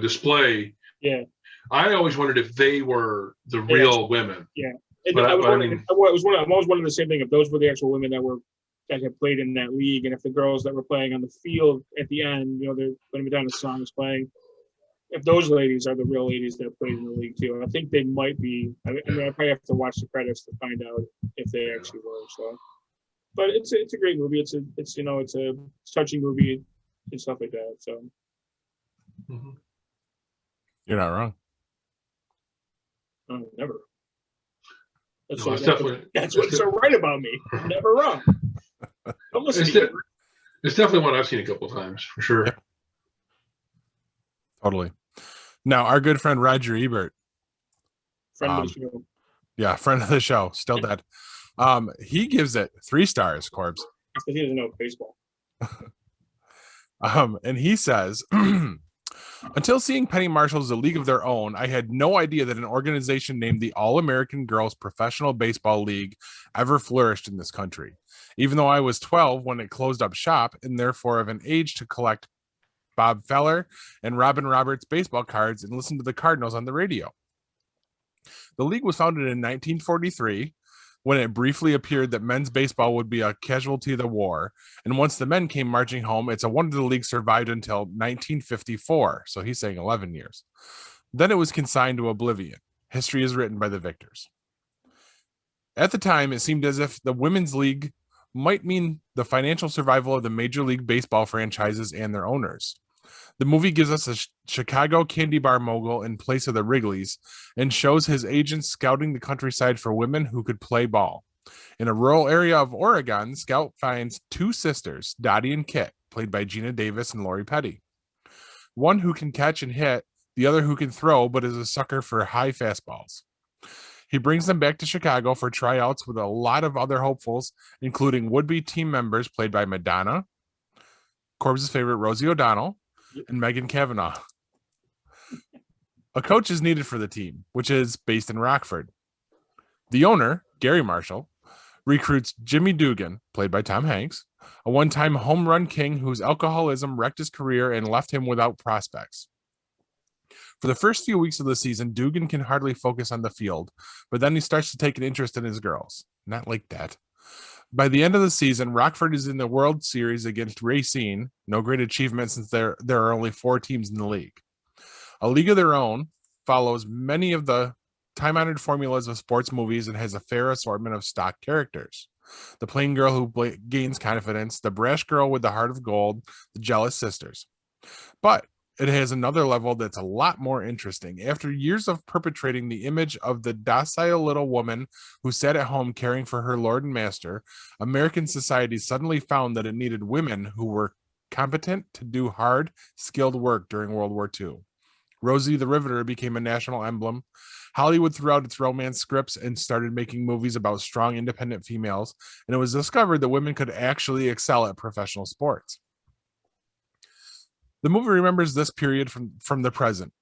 S5: display.
S4: Yeah.
S5: I always wondered if they were the real women.
S4: Yeah.
S5: But
S4: I'm always wondering the same thing. If those were the actual women that had played in that league, and if the girls that were playing on the field at the end, they're going to be down the songs playing. If those ladies are the real ladies that played in the league too, I think they might be. I probably have to watch the credits to find out if they actually were. So, but it's a great movie. It's a touching movie and stuff like that. So,
S2: You're not wrong.
S4: Never. That's what's so right about me. I'm never wrong. Don't listen to you.
S5: It's definitely one I've seen a couple of times for sure.
S2: Yep. Totally. Now, our good friend Roger Ebert,
S4: Friend of the show.
S2: Yeah, friend of the show, still dead. He gives it 3 stars, Corbs.
S4: He doesn't know baseball.
S2: And he says, until seeing Penny Marshall's A League of Their Own, I had no idea that an organization named the All-American Girls Professional Baseball League ever flourished in this country. Even though I was 12 when it closed up shop and therefore of an age to collect Bob Feller and Robin Roberts baseball cards and listen to the Cardinals on the radio. The league was founded in 1943 when it briefly appeared that men's baseball would be a casualty of the war. And once the men came marching home, it's a wonder the league survived until 1954. So he's saying 11 years. Then it was consigned to oblivion. History is written by the victors. At the time, it seemed as if the women's league might mean the financial survival of the Major League Baseball franchises and their owners. The movie gives us a Chicago candy bar mogul in place of the Wrigleys and shows his agents scouting the countryside for women who could play ball. In a rural area of Oregon, Scout finds 2 sisters, Dottie and Kit, played by Gina Davis and Lori Petty. One who can catch and hit, the other who can throw but is a sucker for high fastballs. He brings them back to Chicago for tryouts with a lot of other hopefuls, including would-be team members played by Madonna, Corbs' favorite Rosie O'Donnell, and Megan Cavanaugh. A coach is needed for the team, which is based in Rockford. The owner, Gary Marshall, recruits Jimmy Dugan, played by Tom Hanks, a one-time home run king whose alcoholism wrecked his career and left him without prospects. For the first few weeks of the season, Dugan can hardly focus on the field, but then he starts to take an interest in his girls. Not like that. By the end of the season, Rockford is in the World Series against Racine. No great achievement since there are only 4 teams in the league. A League of Their Own follows many of the time-honored formulas of sports movies and has a fair assortment of stock characters. The plain girl who gains confidence, the brash girl with the heart of gold, the jealous sisters. But it has another level that's a lot more interesting. After years of perpetrating the image of the docile little woman who sat at home caring for her lord and master, American society suddenly found that it needed women who were competent to do hard, skilled work during World War II. Rosie the Riveter became a national emblem. Hollywood threw out its romance scripts and started making movies about strong, independent females, and it was discovered that women could actually excel at professional sports. The movie remembers this period from the present.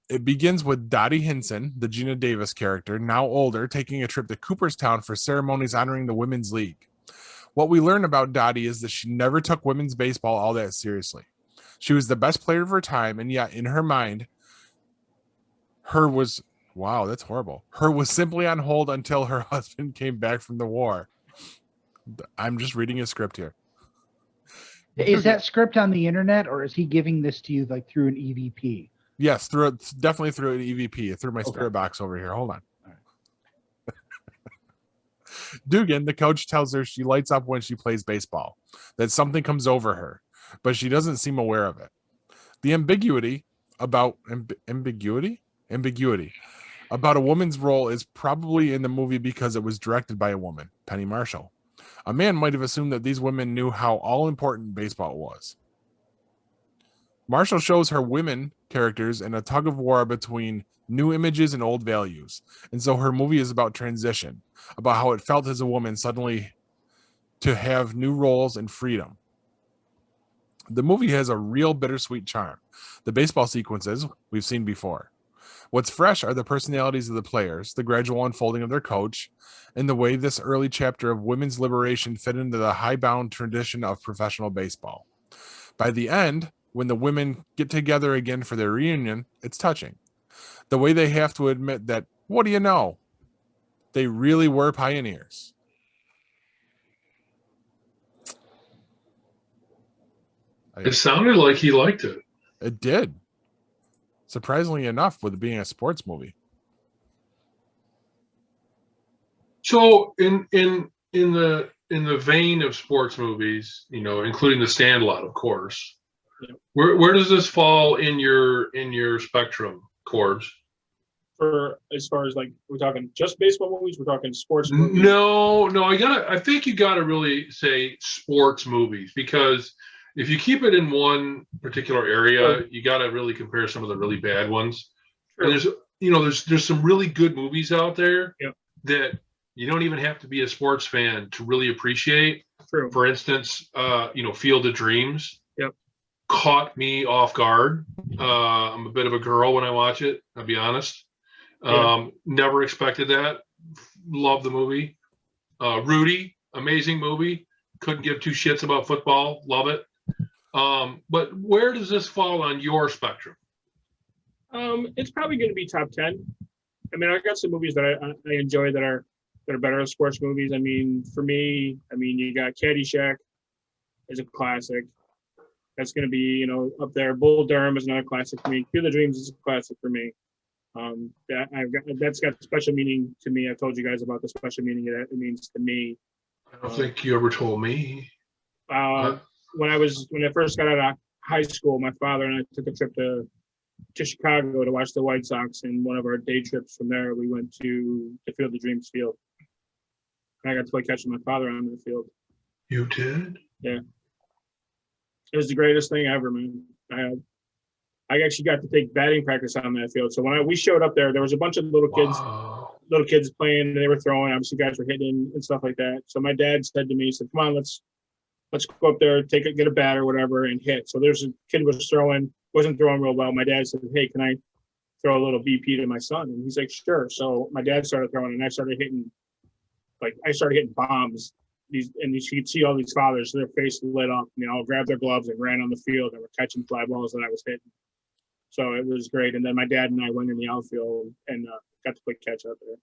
S2: It begins with Dottie Hinson, the Gina Davis character, now older, taking a trip to Cooperstown for ceremonies honoring the Women's League. What we learn about Dottie is that she never took women's baseball all that seriously. She was the best player of her time, and yet in her mind, her was simply on hold until her husband came back from the war. I'm just reading a script here.
S3: Is that script on the internet, or is he giving this to you like through an EVP?
S2: Yes, definitely through an EVP, through my spirit box over here. Hold on. Right. Dugan, the coach, tells her she lights up when she plays baseball, that something comes over her, but she doesn't seem aware of it. The ambiguity about a woman's role is probably in the movie because it was directed by a woman, Penny Marshall. A man might have assumed that these women knew how all-important baseball was. Marshall shows her women characters in a tug-of-war between new images and old values. And so her movie is about transition, about how it felt as a woman suddenly to have new roles and freedom. The movie has a real bittersweet charm. The baseball sequences we've seen before. What's fresh are the personalities of the players, the gradual unfolding of their coach, and the way this early chapter of women's liberation fit into the high-bound tradition of professional baseball. By the end, when the women get together again for their reunion, it's touching. The way they have to admit that, what do you know? They really were pioneers.
S5: It sounded like he liked it.
S2: It did. Surprisingly enough, with it being a sports movie.
S5: So in the vein of sports movies, including The Stand-Lot, of course,
S4: yeah.
S5: where does this fall in your spectrum, Corbs?
S4: For as far as like, we're talking just baseball movies, we're talking sports movies.
S5: No, I think you gotta really say sports movies, because if you keep it in one particular area, you gotta really compare some of the really bad ones. Sure. And there's some really good movies out there that you don't even have to be a sports fan to really appreciate.
S4: True.
S5: For instance, Field of Dreams.
S4: Yep.
S5: Caught me off guard. I'm a bit of a girl when I watch it, I'll be honest. Never expected that. Love the movie. Rudy, amazing movie. Couldn't give two shits about football. Love it. But where does this fall on your spectrum?
S4: It's probably going to be top 10. I mean, I got some movies that I enjoy that are better than sports movies. I mean, for me, you got Caddyshack is a classic. That's going to be, up there. Bull Durham is another classic for me. Field of Dreams is a classic for me. That's got special meaning to me. I told you guys about the special meaning that it means to me.
S5: I don't think you ever told me.
S4: When I first got out of high school, my father and I took a trip to Chicago to watch the White Sox, and one of our day trips from there, we went to the Field of Dreams field. And I got to play catch with my father on the field.
S5: You did?
S4: Yeah. It was the greatest thing ever, man. I actually got to take batting practice on that field. So when we showed up there was a bunch of little kids playing, and they were throwing. Obviously, guys were hitting and stuff like that. So my dad said to me, he said, "Come on, let's go up there, get a bat or whatever, and hit." So there's a kid wasn't throwing real well. My dad said, "Hey, can I throw a little BP to my son?" And he's like, "Sure." So my dad started throwing, and I started hitting bombs. And you could see all these fathers, their face lit up, and they all grabbed their gloves and ran on the field and were catching fly balls that I was hitting. So it was great. And then my dad and I went in the outfield and got to play catch out there.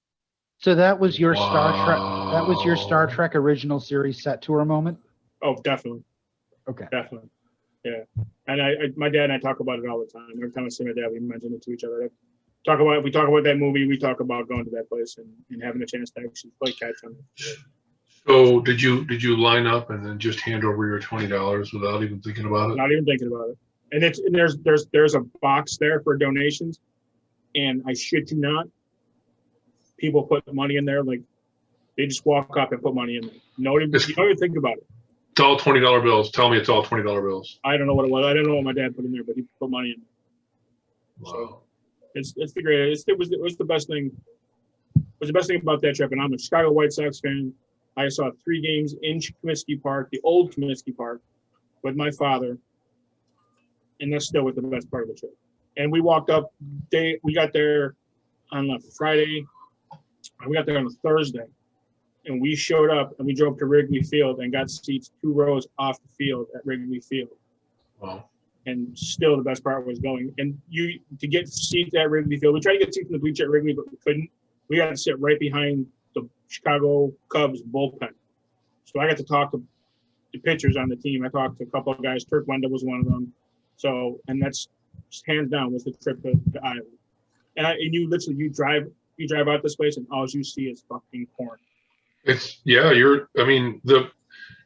S3: So that was your Star Trek. That was your Star Trek original series set tour moment.
S4: Oh, definitely.
S3: Okay.
S4: Definitely. Yeah. And my dad and I talk about it all the time. Every time I see my dad, we mention it to each other. We talk about that movie. We talk about going to that place and having a chance to actually play catch on it.
S5: So did you line up and then just hand over your $20 without even thinking about it?
S4: Not even thinking about it. And there's a box there for donations, and I shit you not, people put money in there, like they just walk up and put money in there. You don't even think about it.
S5: It's all $20 bills. Tell me it's all $20 bills.
S4: I don't know what it was. I don't know what my dad put in there, but he put money in there.
S5: Wow.
S4: So it's the greatest. It was the best thing. It was the best thing about that trip. And I'm a Chicago White Sox fan. I saw 3 games in Comiskey Park, the old Comiskey Park, with my father. And that's still was the best part of the trip. And we walked up. We got there on a Friday. We got there on a Thursday, and we showed up and we drove to Wrigley Field and got seats 2 rows off the field at Wrigley Field.
S5: Wow.
S4: And still the best part was going. And to get seats at Wrigley Field, we tried to get seats in the bleacher at Wrigley, but we couldn't. We had to sit right behind the Chicago Cubs bullpen. So I got to talk to the pitchers on the team. I talked to a couple of guys. Turk Wendell was one of them. So, and that's hands down was the trip to Iowa. And you literally drive out this place and all you see is fucking corn.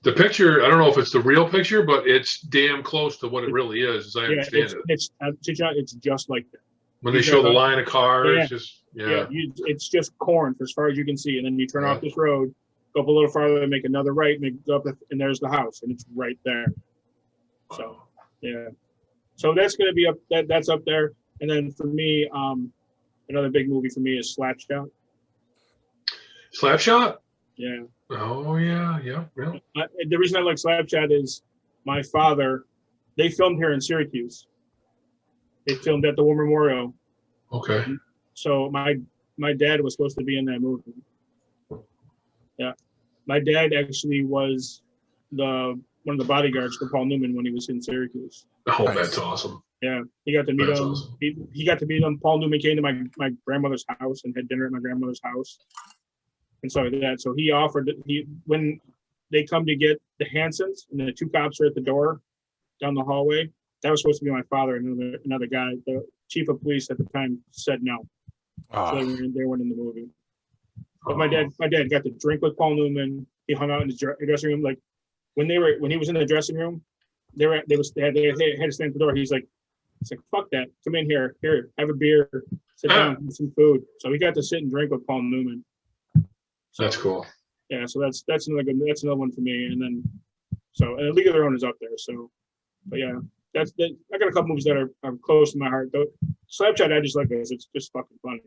S5: The picture, I don't know if it's the real picture, but it's damn close to what it really is, as I understand it.
S4: It's just like that.
S5: When they show the line of cars,
S4: it's just corn for as far as you can see. And then you turn off this road, go up a little farther, and make another right, go up, and there's the house, and it's right there. So, yeah. So that's going to be up. That's up there. And then for me, another big movie for me is Slapshot.
S5: Slapshot?
S4: Yeah.
S5: Oh yeah.
S4: The reason I like Slapshot is my father. They filmed here in Syracuse. They filmed at the War Memorial.
S5: Okay.
S4: So my dad was supposed to be in that movie. Yeah, my dad actually was one of the bodyguards for Paul Newman when he was in Syracuse.
S5: Oh,
S2: Nice.
S5: that's awesome.
S4: Yeah, he got to meet
S5: That's
S4: him.
S5: awesome.
S4: He got to meet him. Paul Newman came to my grandmother's house and had dinner at my grandmother's house, and so that. So he offered when they come to get the Hansons and the two cops are at the door down the hallway. That was supposed to be my father and another guy. The chief of police at the time said no, so they weren't in the movie. But my dad got to drink with Paul Newman. He hung out in the dressing room. Like when he was in the dressing room, they had to stand at the door. He's like, fuck that. Come in here, have a beer, sit down, have some food. So he got to sit and drink with Paul Newman. So,
S5: That's cool.
S4: Yeah, so that's another one for me. And then and League of Their Own is up there. So, but yeah, I got a couple movies that are close to my heart. Though Slapshot, I just like this. It's just fucking funny.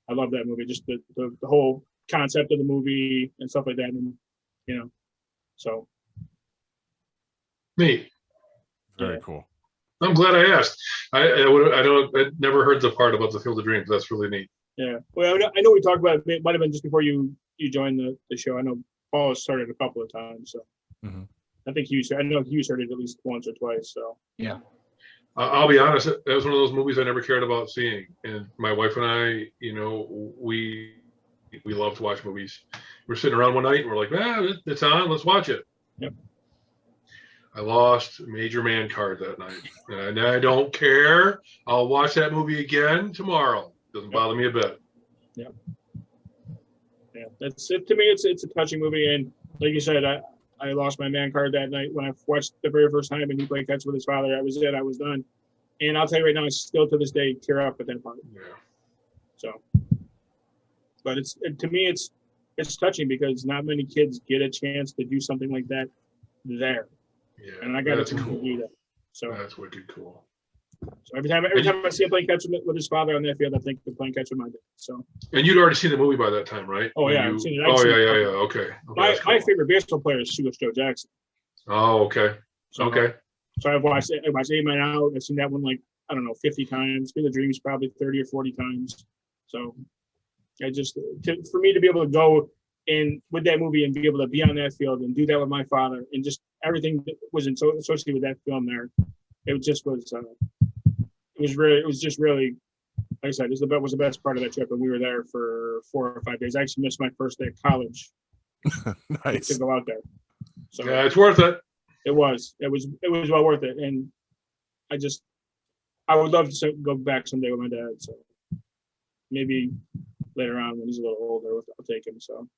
S4: I love that movie. Just the whole concept of the movie and stuff like that. And so
S5: Neat.
S2: Very cool.
S5: I'm glad I asked. I'd never heard the part about the Field of Dreams. That's really neat.
S4: yeah. Well, I know we talked about it. It might have been just before you joined the show. I know Paul has started a couple of times. So I think I know Hughes heard it at least once or twice. So
S3: Yeah.
S5: I'll be honest. That was one of those movies I never cared about seeing. And my wife and I, we love to watch movies. We're sitting around one night and we're like, it's on. Let's watch it.
S4: Yep.
S5: I lost Major Man card that night. And I don't care. I'll watch that movie again tomorrow. Doesn't bother me a bit.
S4: Yeah. Yeah. That's it. To me, it's a touching movie. And like you said, I lost my man card that night when I watched the very first time and he played catch with his father. I was done. And I'll tell you right now, I still to this day tear up at that part.
S5: Yeah.
S4: So, but to me, it's touching because not many kids get a chance to do something like that there.
S5: Yeah.
S4: And I got a chance
S5: cool.
S4: to do that. So
S5: That's wicked cool.
S4: So every time I see him playing catch with his father on that field, I think they're playing catch with my dad. So.
S5: And you'd already seen the movie by that time, right?
S4: Oh yeah, I've seen it.
S5: Yeah. Okay.
S4: My favorite baseball player is Shoeless Joe Jackson.
S5: Oh, okay.
S4: So,
S5: okay.
S4: So I've watched 8 Man Out. I've seen that one 50 times. Field of Dreams probably 30 or 40 times. So I just for me to be able to go in with that movie and be able to be on that field and do that with my father and just everything that was associated with that film there, it just was. It was just really, like I said, was the best part of that trip, and we were there for 4 or 5 days. I actually missed my first day of college.
S2: Nice.
S4: To go out there. So
S5: yeah, it's worth it.
S4: It was well worth it, and I would love to go back someday with my dad. So maybe later on when he's a little older, I'll take him. So.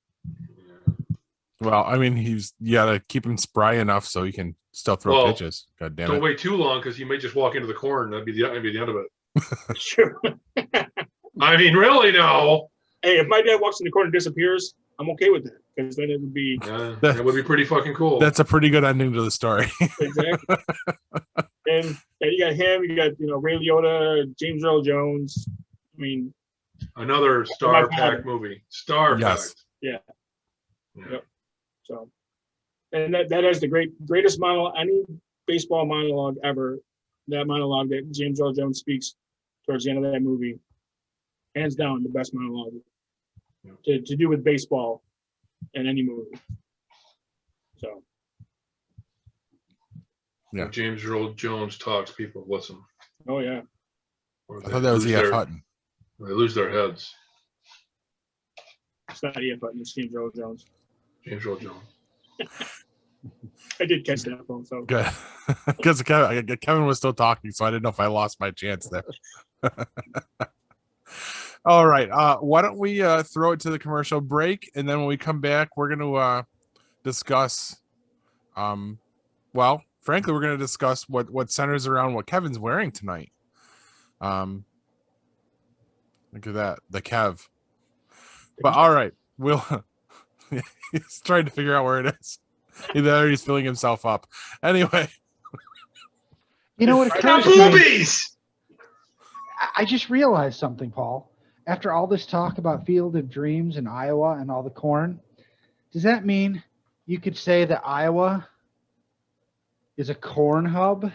S2: Well, I mean, you gotta keep him spry enough so he can still throw pitches. God damn it!
S5: Don't wait too long because he may just walk into the corner and that'd be the end of it.
S4: Sure.
S5: I mean, really, no.
S4: Hey, if my dad walks in the corner and disappears, I'm okay with that because then it would be.
S5: That would be pretty fucking cool.
S2: That's a pretty good ending to the story.
S4: Exactly. And you got him. You got Ray Liotta, James Earl Jones. I mean,
S5: another star-packed movie. Star-packed.
S4: Yeah. Yep. So, and that has the greatest monologue, any baseball monologue ever. That monologue that James Earl Jones speaks towards the end of that movie, hands down, the best monologue to do with baseball in any movie. So,
S2: yeah.
S5: When James Earl Jones talks, people listen.
S4: Oh yeah.
S2: I thought that was E.F. Hutton.
S5: They lose their heads.
S4: It's not E.F. Hutton. It's James Earl Jones.
S5: James Earl Jones.
S4: I did catch that phone. So
S2: good, because Kevin was still talking, so I didn't know if I lost my chance there. All right, why don't we throw it to the commercial break, and then when we come back, we're going to discuss. Well, frankly, we're going to discuss what centers around what Kevin's wearing tonight. Look at that, the Kev. But all right, we'll. He's trying to figure out where it is. Either he's filling himself up. Anyway.
S3: You know what?
S5: I got boobies!
S3: I just realized something, Paul. After all this talk about Field of Dreams in Iowa and all the corn, does that mean you could say that Iowa is a corn hub?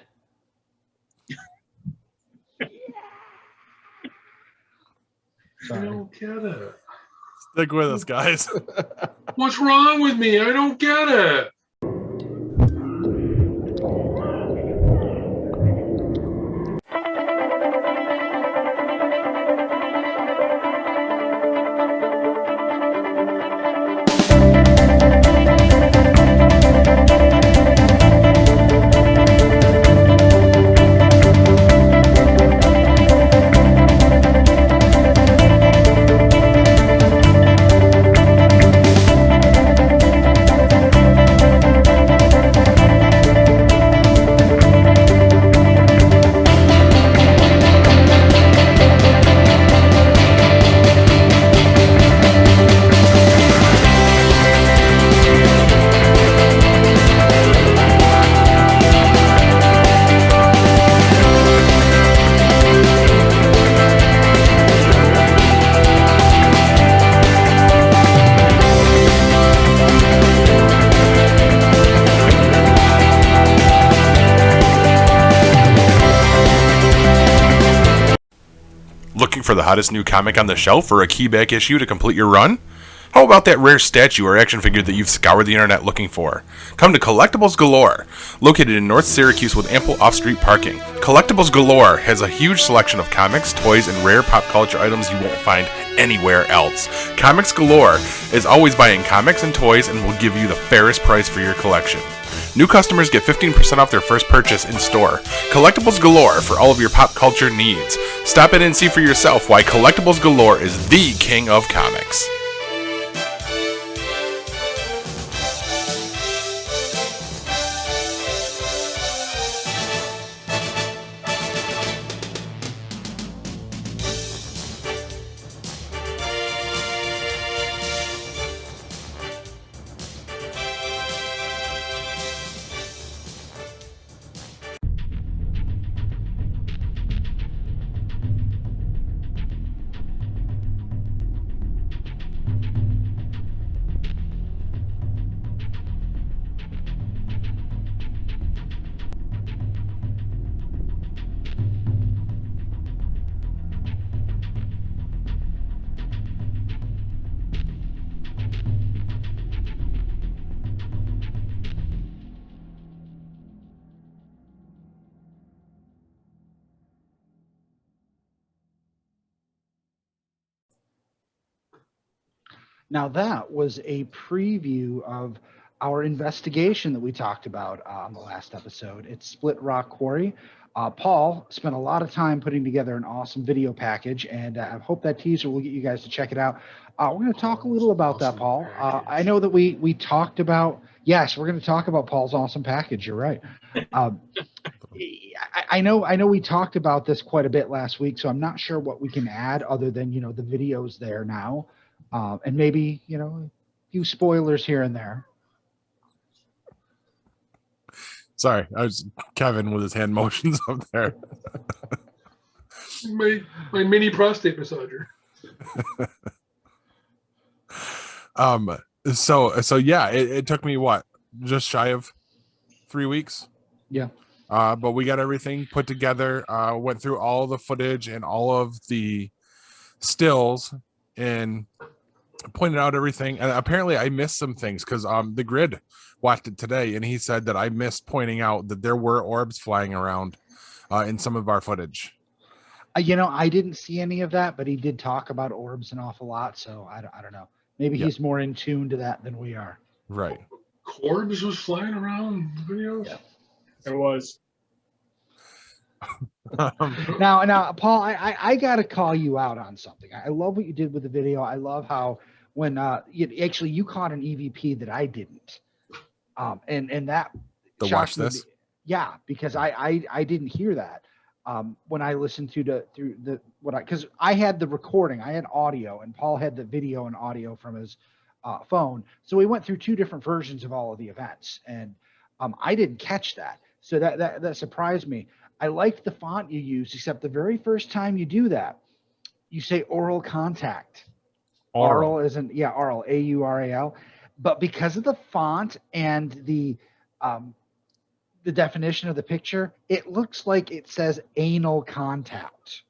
S3: Sorry.
S5: I don't get it.
S2: Stick with us, guys.
S5: What's wrong with me? I don't get it.
S6: Looking for the hottest new comic on the shelf or a key back issue to complete your run? How about that rare statue or action figure that you've scoured the internet looking for? Come to Collectibles Galore, located in North Syracuse with ample off-street parking. Collectibles Galore has a huge selection of comics, toys, and rare pop culture items you won't find anywhere else. Comics Galore is always buying comics and toys and will give you the fairest price for your collection. New customers get 15% off their first purchase in store. Collectibles Galore for all of your pop culture needs. Stop in and see for yourself why Collectibles Galore is the king of comics.
S3: Now that was a preview of our investigation that we talked about on the last episode. It's Split Rock Quarry. Paul spent a lot of time putting together an awesome video package, and I hope that teaser will get you guys to check it out. We're going to talk a little about that, Paul. I know that we talked about, yes, we're going to talk about Paul's awesome package. You're right. I know we talked about this quite a bit last week, so I'm not sure what we can add other than, the videos there now. And maybe, a few spoilers here and there.
S2: Sorry, I was Kevin with his hand motions up there.
S5: My mini prostate massager.
S2: So yeah, it took me just shy of 3 weeks.
S3: Yeah.
S2: But we got everything put together, went through all the footage and all of the stills and pointed out everything. And apparently I missed some things because the Grid watched it today and he said that I missed pointing out that there were orbs flying around in some of our footage.
S3: I didn't see any of that, but he did talk about orbs an awful lot. So I don't know. Maybe he's more in tune to that than we are.
S2: Right.
S5: Corbs was flying around videos?
S4: Yeah. It was.
S3: Now, Paul, I got to call you out on something. I love what you did with the video. I love how when you caught an EVP that I didn't. And that
S2: the watch this.
S3: Yeah, because I didn't hear that when I listened because I had the recording, I had audio, and Paul had the video and audio from his phone. So we went through two different versions of all of the events, and I didn't catch that. So that surprised me. I liked the font you used, except the very first time you do that, you say oral contact. Aural isn't, aural, AURAL. But because of the font and the definition of the picture, it looks like it says anal contact.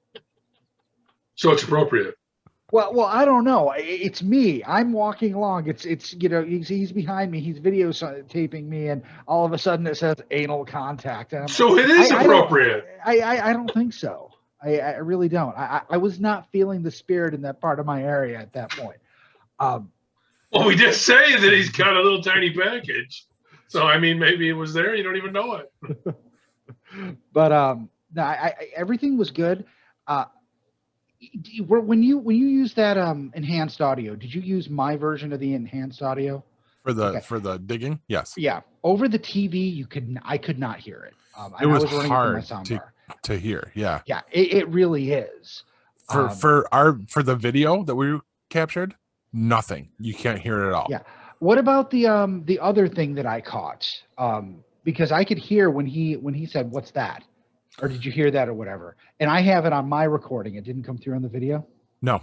S5: So it's appropriate.
S3: Well, I don't know. It's me. I'm walking along. It's he's behind me. He's taping me, and all of a sudden it says anal contact. And
S5: So it is appropriate.
S3: I don't think so. I really don't. I was not feeling the spirit in that part of my area at that point.
S5: Well, we did say that he's got a little tiny package. So, I mean, maybe it was there. You don't even know it.
S3: But no, everything was good. When you used that enhanced audio, did you use my version of the enhanced audio
S2: for the digging? Yes.
S3: Yeah. Over the TV, I could not hear it.
S2: It was
S3: running
S2: hard
S3: through my soundbar.
S2: to hear. Yeah.
S3: Yeah, it really is.
S2: For the video that we captured, nothing. You can't hear it at all.
S3: Yeah. What about the other thing that I caught? Because I could hear when he said, "What's that?" Or did you hear that or whatever? And I have it on my recording. It didn't come through on the video.
S2: No.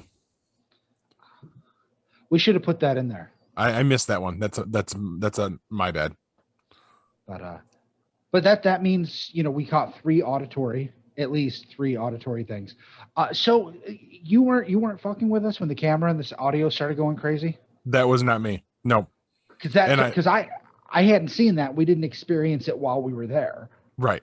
S3: We should have put that in there.
S2: I missed that one. That's my bad.
S3: But that means we caught at least three auditory things. So you weren't fucking with us when the camera and this audio started going crazy?
S2: That was not me. No.
S3: Because I hadn't seen that. We didn't experience it while we were there.
S2: Right.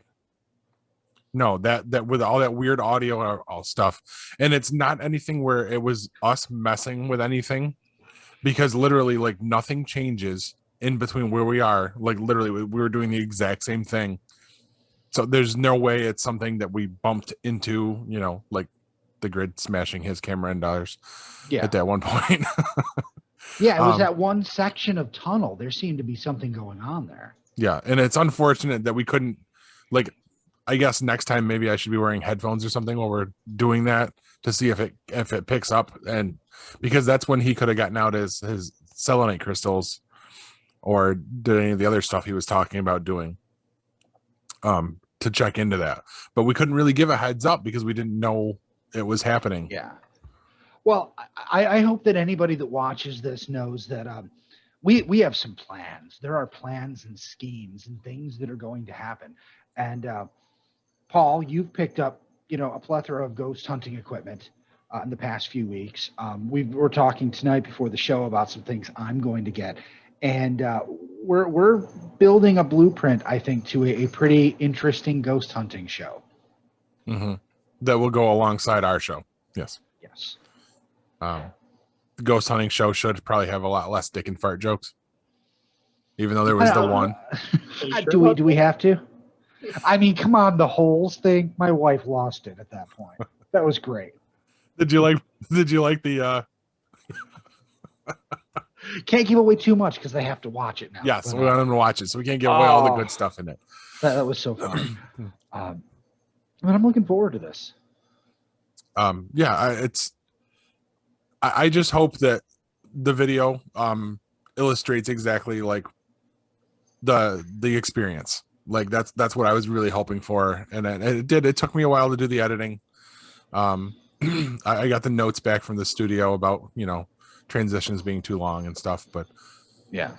S2: No, that with all that weird audio and all stuff. And it's not anything where it was us messing with anything, because literally like nothing changes in between where we are. Like literally we were doing the exact same thing. So there's no way it's something that we bumped into, like the grid smashing his camera and ours at that one point.
S3: Yeah, it was that one section of tunnel. There seemed to be something going on there.
S2: Yeah, and it's unfortunate that we couldn't, like, I guess next time maybe I should be wearing headphones or something while we're doing that to see if it picks up, and because that's when he could have gotten out his selenite crystals or did any of the other stuff he was talking about doing to check into that. But we couldn't really give a heads up because we didn't know it was happening.
S3: Yeah. Well, I hope that anybody that watches this knows that we have some plans. There are plans and schemes and things that are going to happen. And Paul, you've picked up, a plethora of ghost hunting equipment in the past few weeks. We're talking tonight before the show about some things I'm going to get. And we're building a blueprint, I think, to a pretty interesting ghost hunting show.
S2: Mm-hmm. That will go alongside our show. Yes.
S3: Yes.
S2: The ghost hunting show should probably have a lot less dick and fart jokes, even though there was the one.
S3: Do we have to? I mean, come on, the holes thing. My wife lost it at that point. That was great.
S2: Did you like the?
S3: Can't give away too much because they have to watch it now.
S2: Yes, we want them to watch it, so we can't give away all the good stuff in it.
S3: That was so fun. But I'm looking forward to this.
S2: Yeah, I just hope that the video illustrates exactly like the experience. Like that's what I was really hoping for, and it did. It took me a while to do the editing. I got the notes back from the studio about transitions being too long and stuff, but
S3: yeah.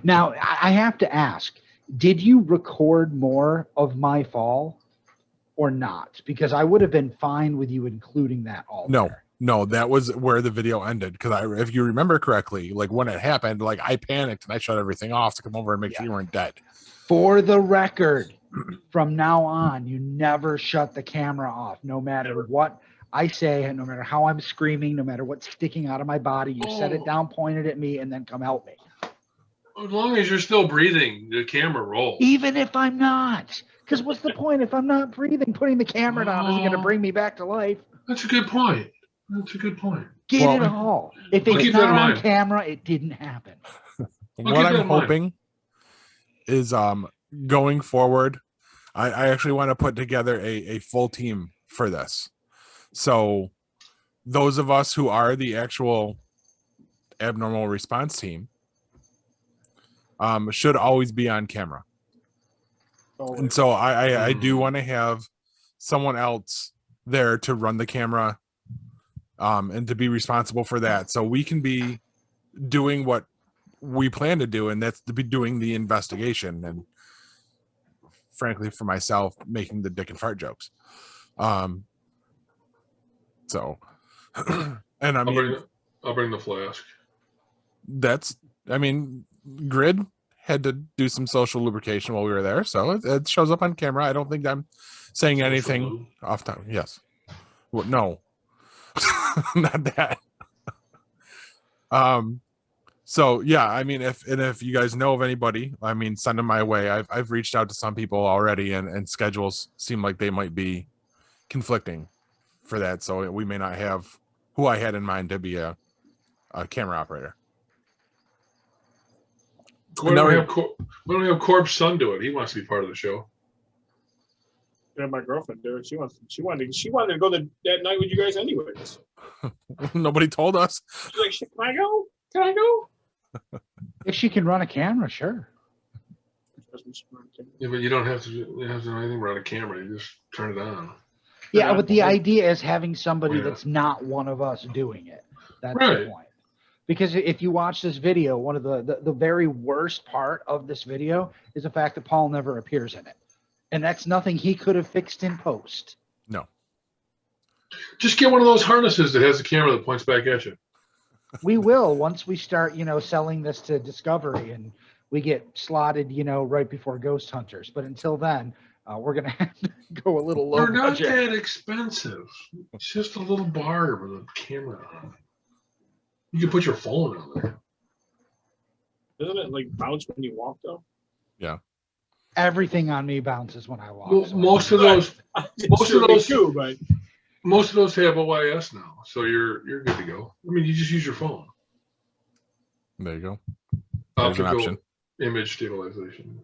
S3: Now I have to ask: did you record more of my fall or not? Because I would have been fine with you including that all.
S2: No, that was where the video ended. Because if you remember correctly, like when it happened, like I panicked and I shut everything off to come over and make sure you weren't dead.
S3: For the record, from now on, you never shut the camera off, no matter what I say, no matter how I'm screaming, no matter what's sticking out of my body. You set it down, pointed at me, and then come help me.
S5: As long as you're still breathing, the camera rolls.
S3: Even if I'm not. Because what's the point if I'm not breathing? Putting the camera down isn't going to bring me back to life.
S5: That's a good point.
S3: Get it all. If it's not on camera, it didn't happen.
S2: What I'm hoping is going forward, I actually want to put together a full team for this. So those of us who are the actual abnormal response team should always be on camera. And so I do want to have someone else there to run the camera and to be responsible for that. So we can be doing what we plan to do, and that's to be doing the investigation, and frankly for myself making the dick and fart jokes. So And I mean,
S5: I'll bring the flask.
S2: Grid had to do some social lubrication while we were there, so it shows up on camera. I don't think I'm saying anything off time. Yes. Well, no. Not that. So yeah, I mean, if you guys know of anybody, I mean, send them my way. I've reached out to some people already, and schedules seem like they might be conflicting for that. So we may not have who I had in mind to be a camera operator.
S5: Why don't we have Corbs' son do it? He wants to be part of the show.
S4: Yeah, my girlfriend do it. She wanted to go that night with you guys anyways.
S2: Nobody told us.
S4: She's like, can I go? Can I go?
S3: If she can run a camera, sure.
S5: Yeah, but you don't have to do anything around a camera. You just turn it on.
S3: Yeah, but the idea is having somebody that's not one of us doing it. That's
S5: right.
S3: The point. Because if you watch this video, one of the very worst part of this video is the fact that Paul never appears in it. And that's nothing he could have fixed in post.
S2: No.
S5: Just get one of those harnesses that has a camera that points back at you.
S3: We will once we start, selling this to Discovery and we get slotted, right before Ghost Hunters. But until then, we're going to have to go a little low
S5: They're not
S3: budget.
S5: that expensive. It's just a little bar with a camera on. You can put your phone on there.
S4: Doesn't it like bounce when you walk though?
S2: Yeah.
S3: Everything on me bounces when I walk.
S5: Well,
S3: so
S5: most of those
S4: too, but
S5: most of those have OIS now, so you're good to go. I mean, you just use your phone.
S2: There you go. There's an
S5: Optical
S2: option.
S5: image stabilization.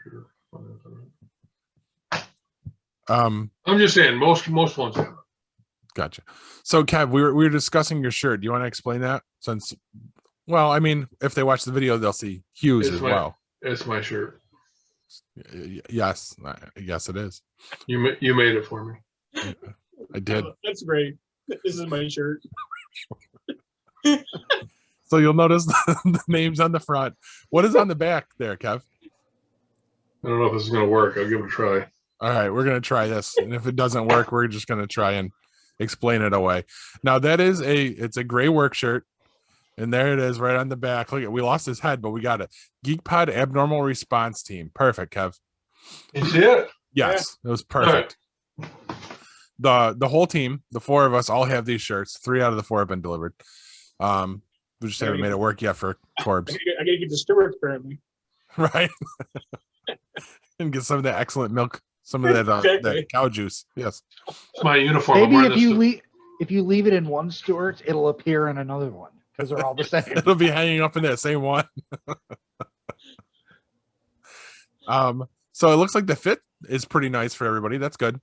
S2: I'm
S5: just saying, most phones have it.
S2: Gotcha. So, Kev, we were discussing your shirt. Do you want to explain that? Well, I mean, if they watch the video, they'll see Hughes as well.
S5: It's my shirt.
S2: Yes, it is.
S5: You made it for me.
S2: I did.
S4: That's great. This is my shirt.
S2: So you'll notice the names on the front. What is on the back there, Kev?
S5: I don't know if this is going to work. I'll give it a try.
S2: All right, we're going to try this. And if it doesn't work, we're just going to try and explain it away. Now, it's a gray work shirt. And there it is right on the back. Look, we lost his head, but we got it. GeekPod Abnormal Response Team. Perfect, Kev.
S5: You see it?
S2: Yes, it was perfect. Right. The whole team, the four of us, all have these shirts. 3 out of the 4 have been delivered. We just haven't made it work yet for Corbs.
S4: I gotta get the stewards apparently.
S2: Right. And get some of that excellent milk, some of that that cow juice. Yes.
S5: It's my uniform.
S3: Maybe if you leave it in one Stewart's, it'll appear in another one because they're all the same.
S2: It'll be hanging up in that same one. So it looks like the fit is pretty nice for everybody. That's good.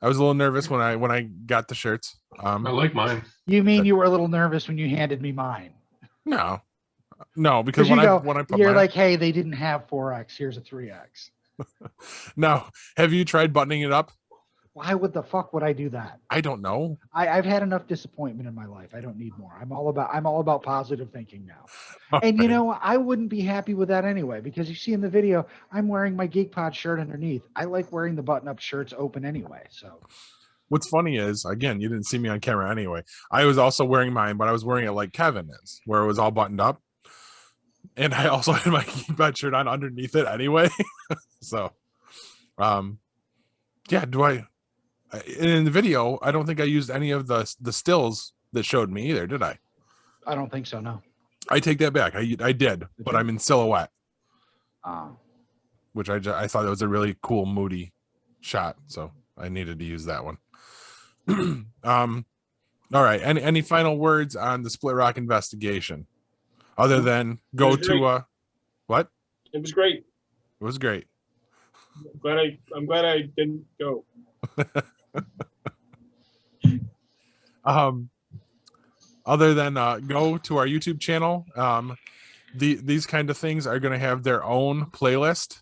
S2: I was a little nervous when I got the shirts.
S5: I like mine.
S3: You mean you were a little nervous when you handed me mine?
S2: No, because when I put
S3: you're
S2: mine,
S3: like, hey, they didn't have 4X. Here's a 3X.
S2: No, have you tried buttoning it up?
S3: Why would the fuck would I do that?
S2: I don't know.
S3: I've had enough disappointment in my life. I don't need more. I'm all about positive thinking now.
S2: All
S3: and
S2: right.
S3: I wouldn't be happy with that anyway, because you see in the video, I'm wearing my Geek Pod shirt underneath. I like wearing the button-up shirts open anyway. So
S2: What's funny is, again, you didn't see me on camera anyway. I was also wearing mine, but I was wearing it like Kevin is, where it was all buttoned up. And I also had my Geek Pod shirt on underneath it anyway. So, yeah, in the video, I don't think I used any of the stills that showed me either, did I?
S3: I don't think so, no.
S2: I take that back. I did, but I'm in silhouette, which I thought that was a really cool, moody shot. So I needed to use that one. All right. Any final words on the Split Rock investigation, other than go to what?
S4: It was great.
S2: It was great.
S4: I'm glad I didn't go.
S2: Other than go to our YouTube channel. These kind of things are going to have their own playlist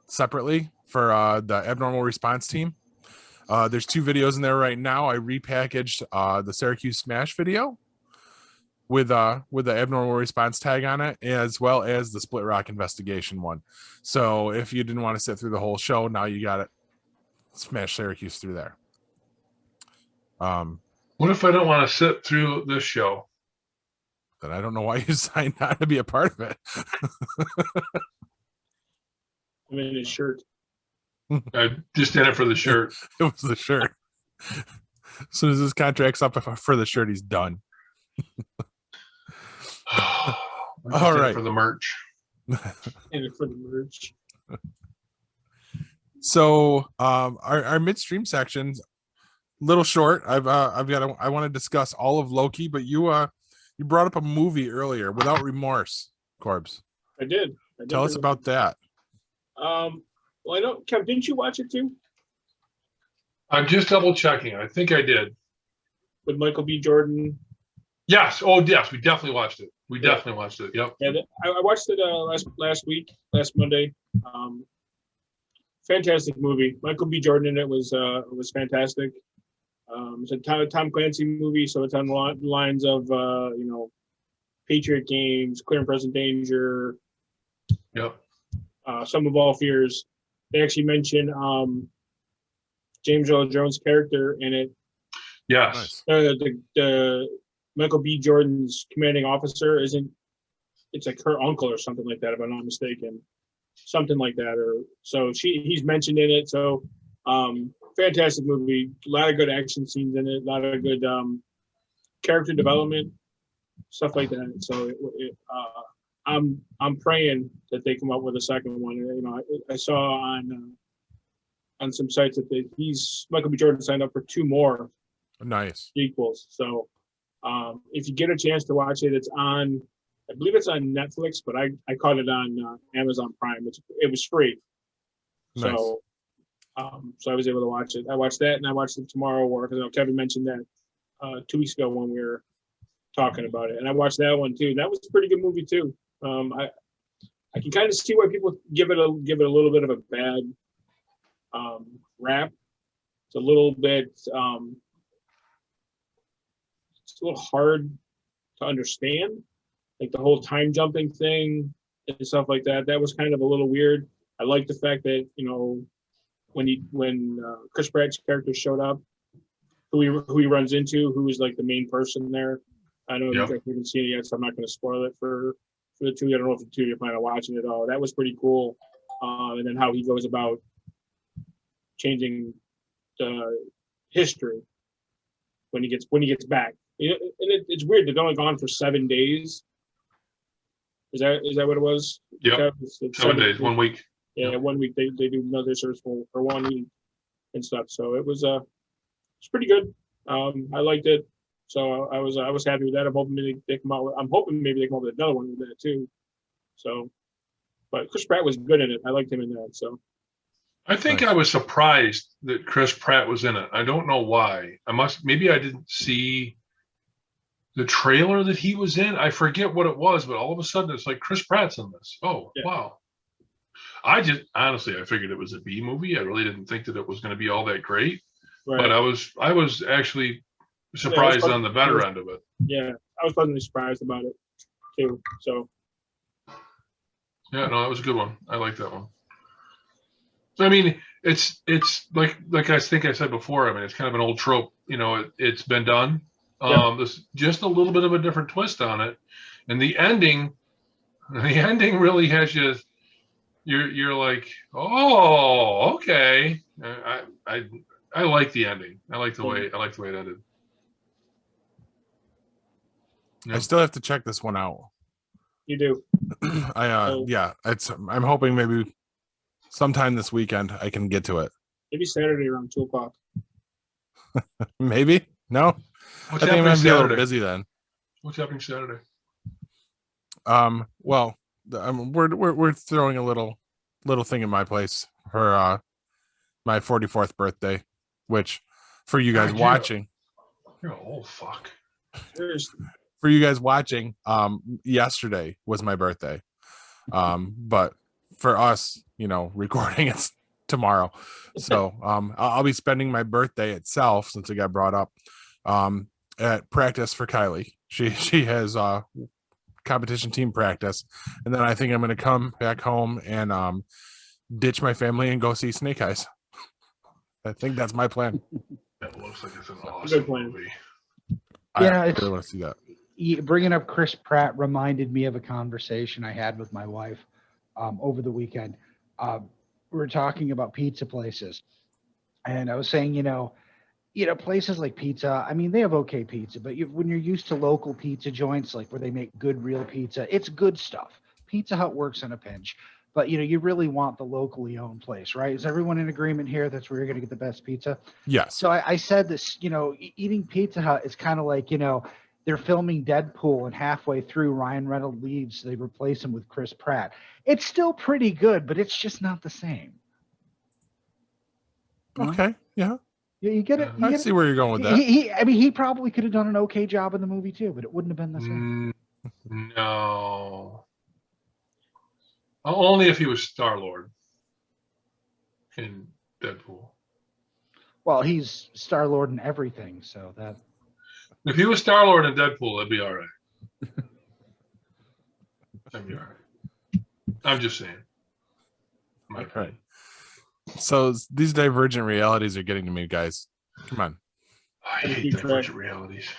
S2: separately for the Abnormal Response Team. There's 2 videos in there right now. I repackaged the Syracuse Smash video with the Abnormal Response tag on it, as well as the Split Rock investigation one. So if you didn't want to sit through the whole show, now you got it. Smash Syracuse through there.
S5: What if I don't want to sit through this show?
S2: Then I don't know why you signed on to be a part of it.
S4: I'm in his shirt.
S5: I just in it for the shirt.
S2: It was the shirt. As soon as his contract's up for the shirt, he's done. All right.
S5: For the merch.
S4: In it for the merch.
S2: So our midstream section's a little short. I want to discuss all of Loki, but you brought up a movie earlier, Without Remorse, Corbs.
S4: I did.
S2: Tell us about that.
S4: Well, I don't. Kev, didn't you watch it too?
S5: I'm just double checking. I think I did.
S4: With Michael B. Jordan.
S5: Yes. Oh, yes. We definitely watched it. Definitely watched it. Yep.
S4: Yeah, I watched it last Monday. Fantastic movie. Michael B. Jordan in it was fantastic. It's a Tom Clancy movie, so it's on the lines of Patriot Games, Clear and Present Danger.
S5: Yep.
S4: Some of All Fears. They actually mention James Earl Jones' character in it.
S5: Yes.
S2: Nice.
S4: The Michael B. Jordan's commanding officer it's like her uncle or something like that, if I'm not mistaken. Something like that. He's mentioned in it. So fantastic movie. A lot of good action scenes in it, a lot of good character development, stuff like that. So I'm praying that they come up with a second one. I saw on some sites that Michael B. Jordan signed up for 2 more
S2: Nice
S4: sequels. So if you get a chance to watch it, I believe it's on Netflix, but I caught it on Amazon Prime. It was free.
S2: Nice.
S4: So I was able to watch it. I watched that, and I watched the Tomorrow War, because Kevin mentioned that 2 weeks ago when we were talking about it, and I watched that one too. That was a pretty good movie too. I can kind of see why people give it a little bit of a bad rap. It's a little bit it's a little hard to understand, like the whole time jumping thing and stuff like that. That was kind of a little weird. I like the fact that when Chris Pratt's character showed up, who he runs into, who is like the main person there. I know you guys haven't seen it yet, so I'm not going to spoil it for the 2. I don't know if the 2 you're planning on watching it all. That was pretty cool. And then how he goes about changing the history when he gets back. And it's weird. They've only gone for 7 days. Is that what it was?
S5: Yep.
S4: It's
S5: 7 days, 1 week.
S4: Yeah, 1 week they do another search for 1 week and stuff. So it was it's pretty good. I liked it. So I was happy with that. I'm hoping maybe they come up with another one with that too. So, but Chris Pratt was good in it. I liked him in that. So
S5: I think I was surprised that Chris Pratt was in it. I don't know why. Maybe I didn't see the trailer that he was in. I forget what it was, but all of a sudden it's like Chris Pratt's in this. Oh, yeah. Wow. I figured it was a B movie. I really didn't think that it was going to be all that great. Right. But I was actually surprised on the better end of it.
S4: Yeah, I was pleasantly surprised about it too. So
S5: yeah, no, that was a good one. I like that one. So I mean, it's like I think I said before. I mean, it's kind of an old trope. It's been done. There's just a little bit of a different twist on it, and the ending really has you. You're like, oh, okay. I like the ending. I like the way it ended.
S2: I still have to check this one out.
S4: You do.
S2: I'm hoping maybe sometime this weekend I can get to it.
S4: Maybe Saturday around 2:00.
S2: Maybe? No?
S5: What's
S2: I think I'm
S5: happening
S2: gonna be a little
S5: Saturday?
S2: busy then.
S5: What's happening Saturday?
S2: Well, we're throwing a little thing in my place for my 44th birthday, which for you guys watching,
S5: you're an old fuck.
S2: For you guys watching, yesterday was my birthday. But for us, recording it's tomorrow. So I'll be spending my birthday itself, since it got brought up, at practice for Kylie. She has competition team practice, and then I think I'm going to come back home and ditch my family and go see Snake Eyes. I think that's my plan.
S5: That looks like it's an awesome movie.
S2: I
S3: it's
S2: really want to see that.
S3: bringing up Chris Pratt reminded me of a conversation I had with my wife over the weekend. We were talking about pizza places, and I was saying, places like pizza, I mean, they have okay pizza, but when you're used to local pizza joints, like where they make good real pizza, it's good stuff. Pizza Hut works in a pinch, but you really want the locally owned place, right? Is everyone in agreement here? That's where you're going to get the best pizza.
S2: Yes.
S3: So I said this, eating Pizza Hut is kind of like, they're filming Deadpool and halfway through Ryan Reynolds leaves, they replace him with Chris Pratt. It's still pretty good, but it's just not the same.
S2: Okay. Yeah.
S3: You get it?
S2: I see where you're going with that.
S3: He probably could have done an okay job in the movie too, but it wouldn't have been the same.
S5: No. Only if he was Star-Lord in Deadpool.
S3: Well, he's Star-Lord in everything, so that.
S5: If he was Star-Lord in Deadpool, that'd be all right. That'd be all right. I'm just saying.
S2: Okay. So these divergent realities are getting to me, guys. Come on.
S5: I hate divergent realities.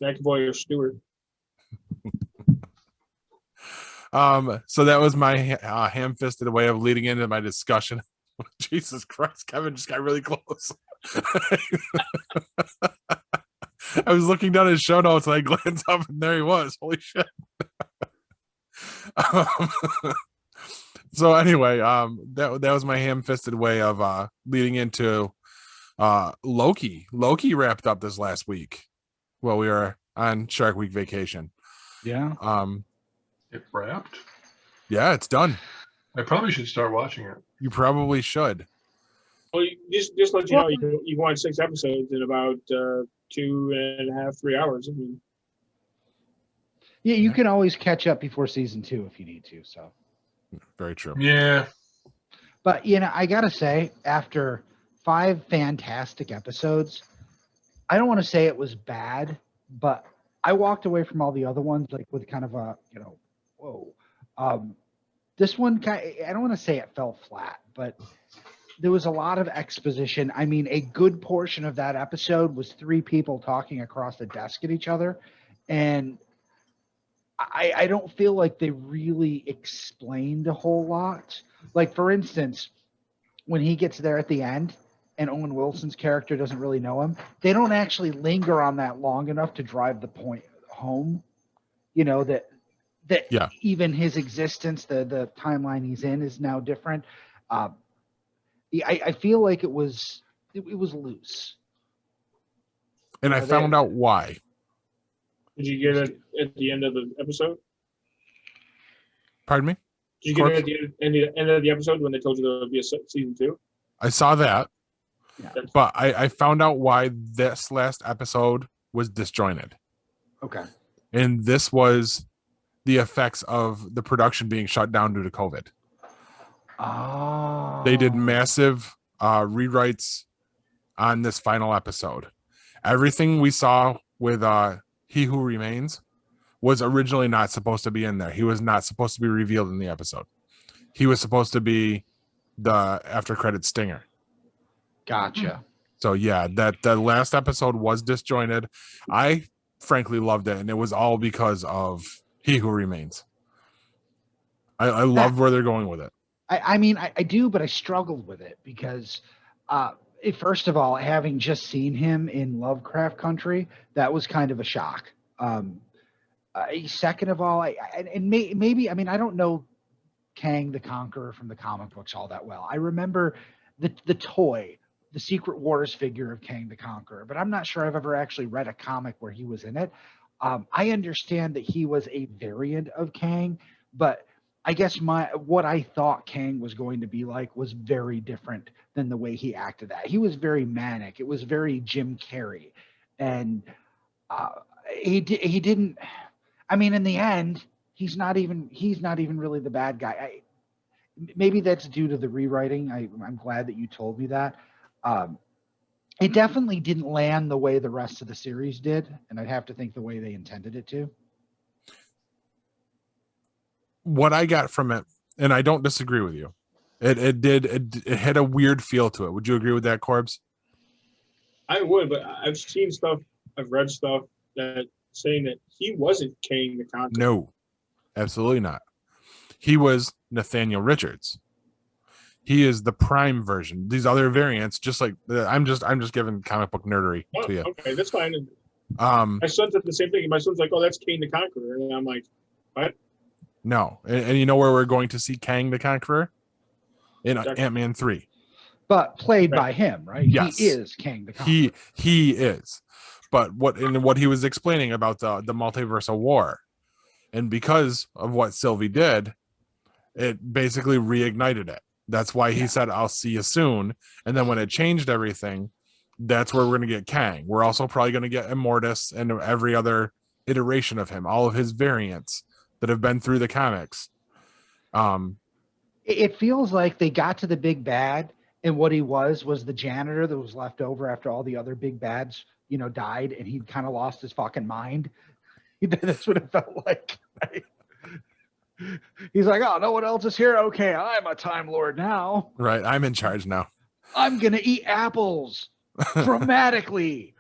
S4: McAvoy or Stewart.
S2: So that was my ham-fisted way of leading into my discussion. Jesus Christ, Kevin just got really close. I was looking down his show notes and I glanced up and there he was. Holy shit. So anyway, that was my ham-fisted way of leading into Loki. Loki wrapped up this last week while we were on Shark Week vacation.
S3: Yeah.
S5: It wrapped?
S2: Yeah, it's done.
S5: I probably should start watching it.
S2: You probably should.
S4: Well, just let you know, you watched 6 episodes in about 2.5, 3 hours. I mean,
S3: yeah, you can always catch up before season 2 if you need to. So.
S2: Very true.
S5: Yeah.
S3: But I gotta say, after 5 fantastic episodes, I don't want to say it was bad, but I walked away from all the other ones like with kind of a, whoa. This one, I don't want to say it fell flat, but there was a lot of exposition. I mean, a good portion of that episode was 3 people talking across the desk at each other. And I don't feel like they really explained a whole lot. Like, for instance, when he gets there at the end and Owen Wilson's character doesn't really know him, they don't actually linger on that long enough to drive the point home, that
S2: yeah.
S3: Even his existence, the timeline he's in is now different. I feel like it was loose.
S2: And I found out why.
S4: did you get it at the end of the episode?
S2: Pardon me?
S4: Did you get it at the end of the episode when they told you there would be a season 2?
S2: I saw that.
S3: Yeah.
S2: But I found out why this last episode was disjointed.
S3: Okay.
S2: And this was the effects of the production being shut down due to COVID.
S3: Oh.
S2: They did massive rewrites on this final episode. Everything we saw with He Who Remains was originally not supposed to be in there. He was not supposed to be revealed in the episode. He was supposed to be the after credit stinger.
S3: Gotcha.
S2: So yeah, that last episode was disjointed. I frankly loved it, and it was all because of He Who Remains. I love where they're going with it.
S3: I mean, I do, but I struggled with it because, first of all, having just seen him in Lovecraft Country, that was kind of a shock. Second of all, maybe, I mean, I don't know Kang the Conqueror from the comic books all that well. I remember the toy, the Secret Wars figure of Kang the Conqueror, but I'm not sure I've ever actually read a comic where he was in it. I understand that he was a variant of Kang, but I guess what I thought Kang was going to be like was very different than the way he acted that. He was very manic. It was very Jim Carrey. And he didn't, I mean, in the end, he's not even really the bad guy. Maybe that's due to the rewriting. I'm glad that you told me that. It definitely didn't land the way the rest of the series did, and I'd have to think the way they intended it to.
S2: What I got from it, and I don't disagree with you, it had a weird feel to it. Would you agree with that, Corbs?
S4: I would, but I've seen stuff, I've read stuff that saying that he wasn't Kang the Conqueror.
S2: No, absolutely not. He was Nathaniel Richards. He is the prime version. These other variants, just like I'm just giving comic book nerdery to you.
S4: Okay, that's fine. My son said the same thing. My son's like, "Oh, that's Kang the Conqueror," and I'm like, "What?"
S2: No, and you know where we're going to see Kang the Conqueror? In Ant-Man 3.
S3: But played by him, right?
S2: Yes.
S3: He is Kang the Conqueror.
S2: He is. But what he was explaining about the multiversal war, and because of what Sylvie did, it basically reignited it. That's why he said, "I'll see you soon." And then when it changed everything, that's where we're going to get Kang. We're also probably going to get Immortus and every other iteration of him, all of his variants that have been through the comics.
S3: It feels like they got to the big bad, and what he was the janitor that was left over after all the other big bads, died, and he kind of lost his fucking mind. That's what it felt like. Right? He's like, "Oh, no one else is here. Okay, I'm a Time Lord now.
S2: Right, I'm in charge now.
S3: I'm gonna eat apples dramatically."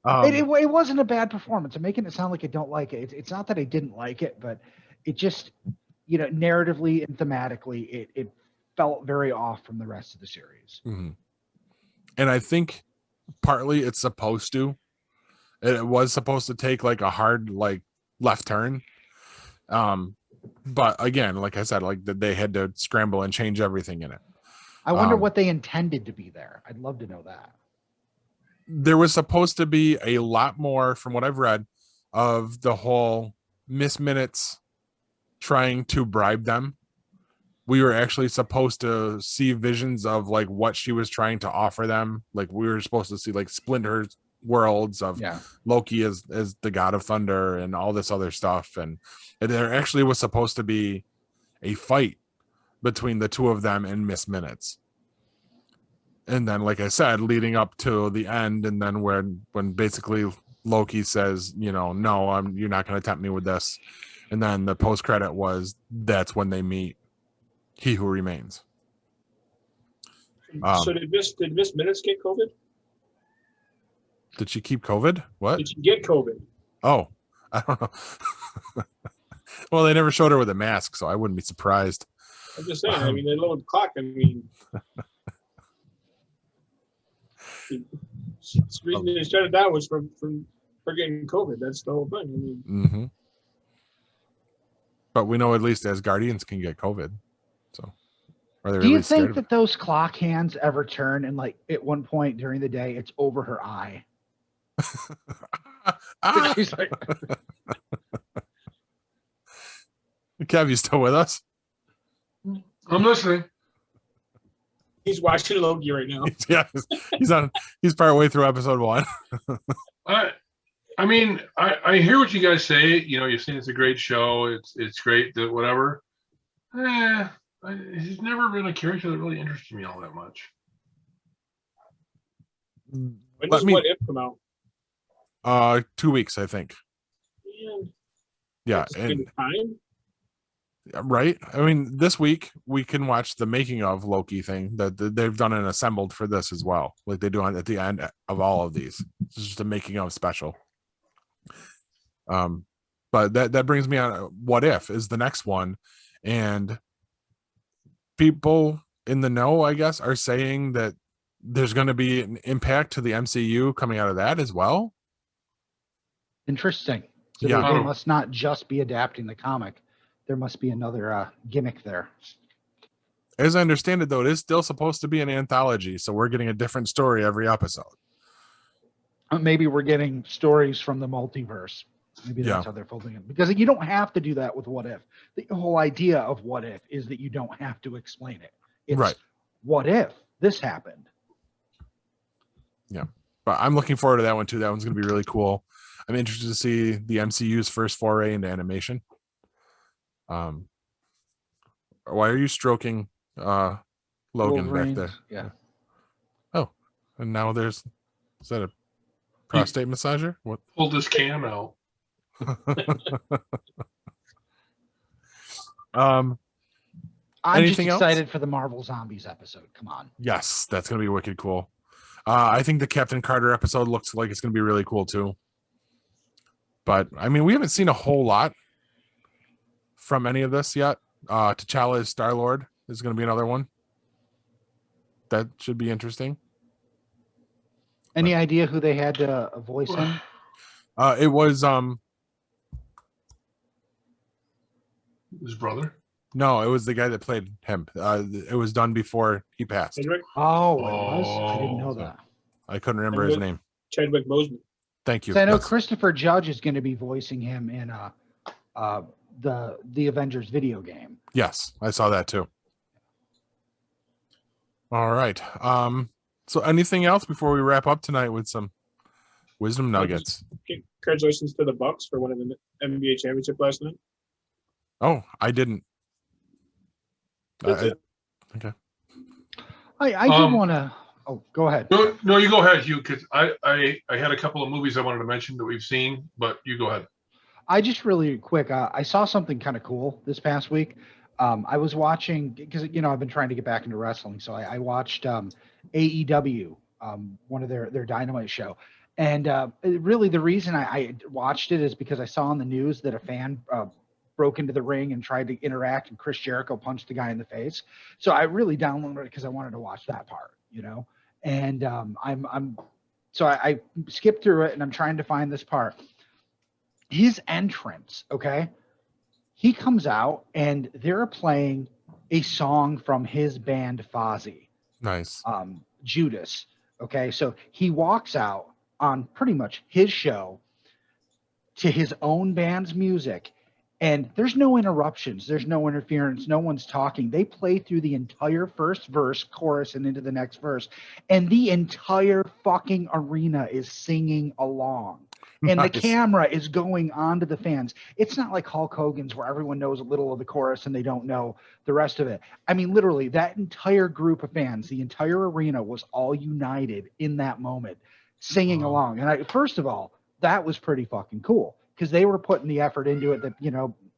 S3: It wasn't a bad performance. I'm making it sound like I don't like it. It's not that I didn't like it, but it just, narratively and thematically, it felt very off from the rest of the series.
S2: Mm-hmm. And I think partly it's supposed to. It was supposed to take like a hard left turn. But again, like I said, they had to scramble and change everything in it.
S3: I wonder what they intended to be there. I'd love to know that.
S2: There was supposed to be a lot more, from what I've read, of the whole Miss Minutes trying to bribe them. We were actually supposed to see visions of what she was trying to offer them. Like we were supposed to see Splinter's worlds of Loki as the god of thunder and all this other stuff. And there actually was supposed to be a fight between the two of them in Miss Minutes. And then, like I said, leading up to the end, and then when basically Loki says, no, you're not going to tempt me with this. And then the post credit was, that's when they meet He Who Remains.
S4: So did Miss Minutes get COVID?
S2: Did she keep COVID? What?
S4: Did she get COVID?
S2: Oh, I don't know. Well, they never showed her with a mask, so I wouldn't be surprised.
S4: I'm just saying. I mean, they lowered the clock. I mean, the reason they shut it down was for getting COVID. That's the whole thing. I mean,
S2: mm-hmm. But we know at least as Guardians can get COVID. So,
S3: do you think that those clock hands ever turn and at one point during the day it's over her eye? She's like,
S2: Kev, you still with us?
S5: I'm listening.
S4: He's watching Loki right now.
S2: Yeah, he's part way through episode 1.
S5: I mean, I hear what you guys say. You're saying it's a great show. It's great that whatever. He's never been a character that really interested me all that much.
S4: When does What If come
S2: out? 2 weeks, I think. Yeah,
S4: and time.
S2: Right. I mean, this week we can watch the making of Loki thing that they've done and assembled for this as well. Like they do at the end of all of these. It's just a making of special. But that brings me on. What If is the next one, and people in the know, I guess, are saying that there's going to be an impact to the MCU coming out of that as well.
S3: Interesting. So they must not just be adapting the comic. There must be another gimmick there.
S2: As I understand it, though, it is still supposed to be an anthology, so we're getting a different story every episode.
S3: Maybe we're getting stories from the multiverse. Maybe that's how they're folding it. Because you don't have to do that with What If. The whole idea of What If is that you don't have to explain it. It's right. What if this happened?
S2: Yeah. But I'm looking forward to that one, too. That one's going to be really cool. I'm interested to see the MCU's first foray into animation. Why are you stroking Logan
S3: Wolverine,
S2: back there?
S3: Yeah.
S2: Oh, and now is that a prostate massager? What?
S5: Pulled this cam out.
S3: I'm
S2: anything
S3: just excited
S2: else?
S3: for the Marvel Zombies episode. Come on.
S2: Yes, that's gonna be wicked cool. I think the Captain Carter episode looks like it's going to be really cool too. But I mean, we haven't seen a whole lot from any of this yet. T'Challa as Star-Lord is going to be another one. That should be interesting.
S3: Any idea who they had to voice him?
S2: It was
S5: His brother.
S2: no, it was the guy that played him. It was done before he passed.
S4: Chadwick,
S3: Oh, it was? I didn't know
S2: so-
S3: that.
S2: I couldn't remember his name.
S4: Chadwick Boseman.
S2: Thank you.
S3: So I know
S2: That's-
S3: Christopher Judge is going to be voicing him in the Avengers video game.
S2: Yes, I saw that too. All right. So anything else before we wrap up tonight with some wisdom nuggets?
S4: Congratulations to the Bucks for winning the NBA championship last night.
S2: Oh, I didn't.
S4: That's it.
S2: Okay.
S3: I do want to. Oh, go ahead.
S5: No, you go ahead, Hugh, because I had a couple of movies I wanted to mention that we've seen, but you go ahead.
S3: I just really quick. I saw something kind of cool this past week. I was watching because I've been trying to get back into wrestling, so I watched AEW, one of their Dynamite show, and really the reason I watched it is because I saw on the news that a fan broke into the ring and tried to interact, and Chris Jericho punched the guy in the face. So I really downloaded it because I wanted to watch that part, And I skipped through it and I'm trying to find this part. His entrance, okay? He comes out and they're playing a song from his band Fozzy,
S2: Nice.
S3: Judas. Okay, so he walks out on pretty much his show to his own band's music, and there's no interruptions, there's no interference, no one's talking. They play through the entire first verse, chorus, and into the next verse, and the entire fucking arena is singing along. And
S2: Nice.
S3: the camera is going on to the fans. It's not like Hulk Hogan's where everyone knows a little of the chorus and they don't know the rest of it. I mean, literally, that entire group of fans, the entire arena was all united in that moment, singing along. And first of all, that was pretty fucking cool because they were putting the effort into it that,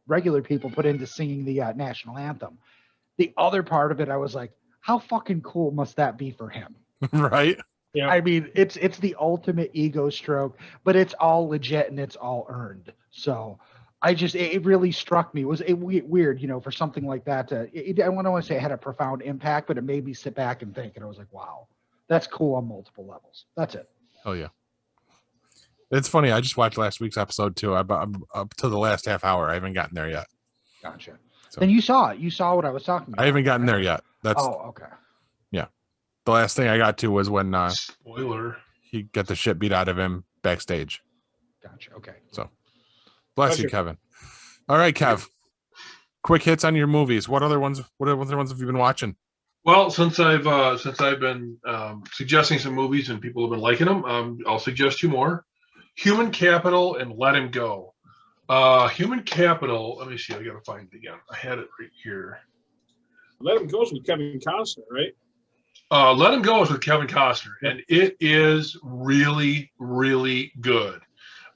S3: regular people put into singing the national anthem. The other part of it, I was like, how fucking cool must that be for him?
S2: Right?
S4: Yeah.
S3: I mean, it's the ultimate ego stroke, but it's all legit and it's all earned. So it really struck me. It was weird, for something like that. I don't want to say it had a profound impact, but it made me sit back and think. And I was like, wow, that's cool on multiple levels. That's it.
S2: Oh yeah. It's funny. I just watched last week's episode too. I'm up to the last half hour. I haven't gotten there yet.
S3: Gotcha.
S2: So-
S3: Then you saw it. You saw what I was talking about.
S2: I haven't gotten there yet. That's
S3: Oh, okay.
S2: the last thing I got to was when
S5: Spoiler.
S2: he got the shit beat out of him backstage.
S3: Gotcha. Okay.
S2: Bless you,
S4: Pleasure.
S2: Kevin. All right, Kev. Quick hits on your movies. What other ones have you been watching?
S5: Well, since I've been suggesting some movies and people have been liking them, I'll suggest two more: Human Capital and Let Him Go. Human Capital. Let me see. I gotta find it again. I had it right here.
S4: Let him go with Kevin Costner, right?
S5: Let Him Go is with Kevin Costner, and it is really, really good.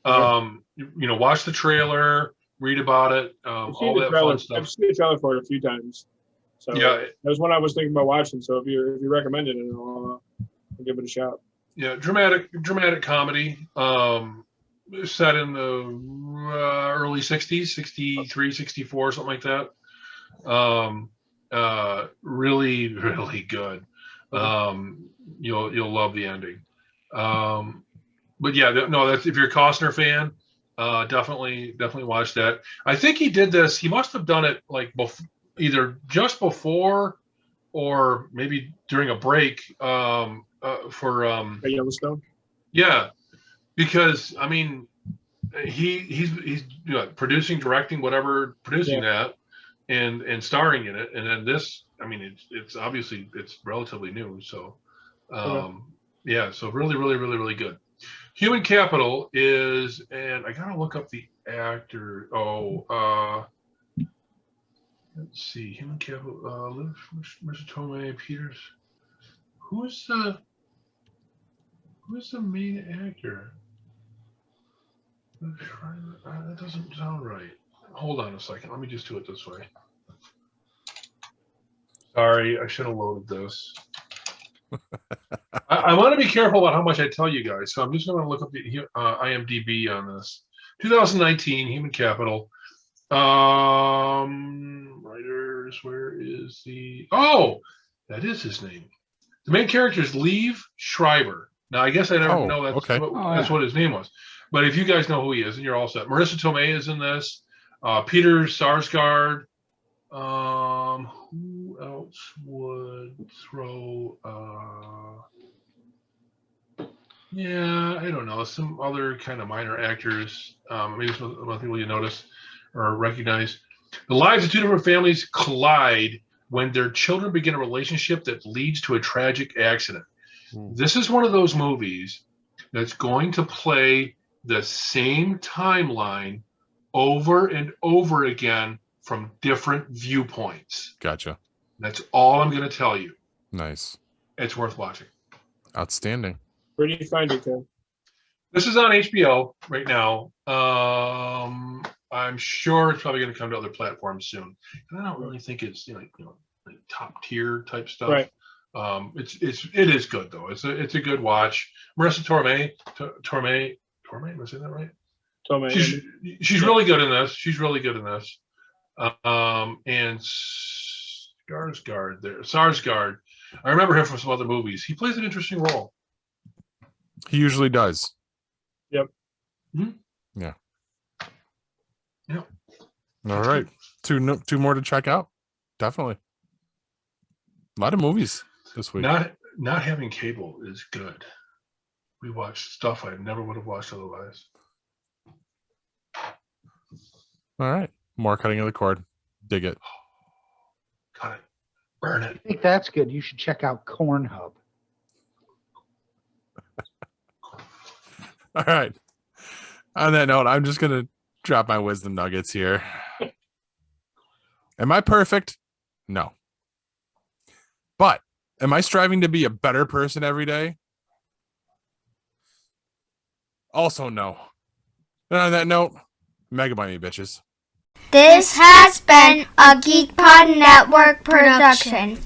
S5: Watch the trailer, read about it, all that fun stuff.
S4: I've seen the trailer for it a few times. So
S5: Yeah.
S4: that was one I was thinking about watching. So if you recommend it, I'll give it a shot.
S5: Yeah, dramatic comedy. Set in the early 60s, 63, 64, something like that. Really, really good. You'll love the ending. But yeah, that's if you're a Costner fan, definitely watch that. I think he did this. He must have done it like either just before or maybe during a break for
S4: Yellowstone.
S5: yeah, because I mean he's producing, directing, whatever, producing that and starring in it, and then this. I mean, it's obviously it's relatively new, so so really, really, really, really good. Human Capital is, and I gotta look up the actor. Let's see, Human Capital. Liv Tomei, Peters. Who's the main actor? That doesn't sound right. Hold on a second. Let me just do it this way. Sorry, I should have loaded this. I want to be careful about how much I tell you guys, so I'm just going to look up the IMDb on this. 2019, Human Capital. Writers, where is the... Oh, that is his name. The main character is Liev Schreiber. Now, I guess I never know that's what his name was. But if you guys know who he is, then you're all set. Marissa Tomei is in this. Peter Sarsgaard. Who else would throw... yeah, I don't know. Some other kind of minor actors. Maybe some other people you notice or recognize. The lives of two different families collide when their children begin a relationship that leads to a tragic accident. This is one of those movies that's going to play the same timeline over and over again from different viewpoints.
S6: Gotcha.
S5: That's all I'm going to tell you.
S6: Nice.
S5: It's worth watching.
S6: Outstanding.
S4: Where do you find it, Ken?
S5: This is on HBO right now. I'm sure it's probably going to come to other platforms soon. And I don't really think it's like top tier type stuff.
S4: Right.
S5: It is good though. It's a good watch. Marissa Tomei, am I saying that right?
S4: Tomei.
S5: She's really good in this. She's really good in this. And Sarsgaard. I remember him from some other movies. He plays an interesting role.
S6: He usually does.
S4: Yep.
S5: Mm-hmm.
S6: Yeah.
S5: Yep.
S6: All right. Two more to check out. Definitely. A lot of movies this week.
S5: Not having cable is good. We watch stuff I never would have watched otherwise.
S6: All right. More cutting of the cord. Dig it.
S5: Cut it. Burn it.
S3: I think that's good. You should check out CornHub.
S6: All right. On that note, I'm just going to drop my wisdom nuggets here. Am I perfect? No. But am I striving to be a better person every day? Also, no. And on that note, megabyte me, bitches.
S7: This has been a GeekPod Network production.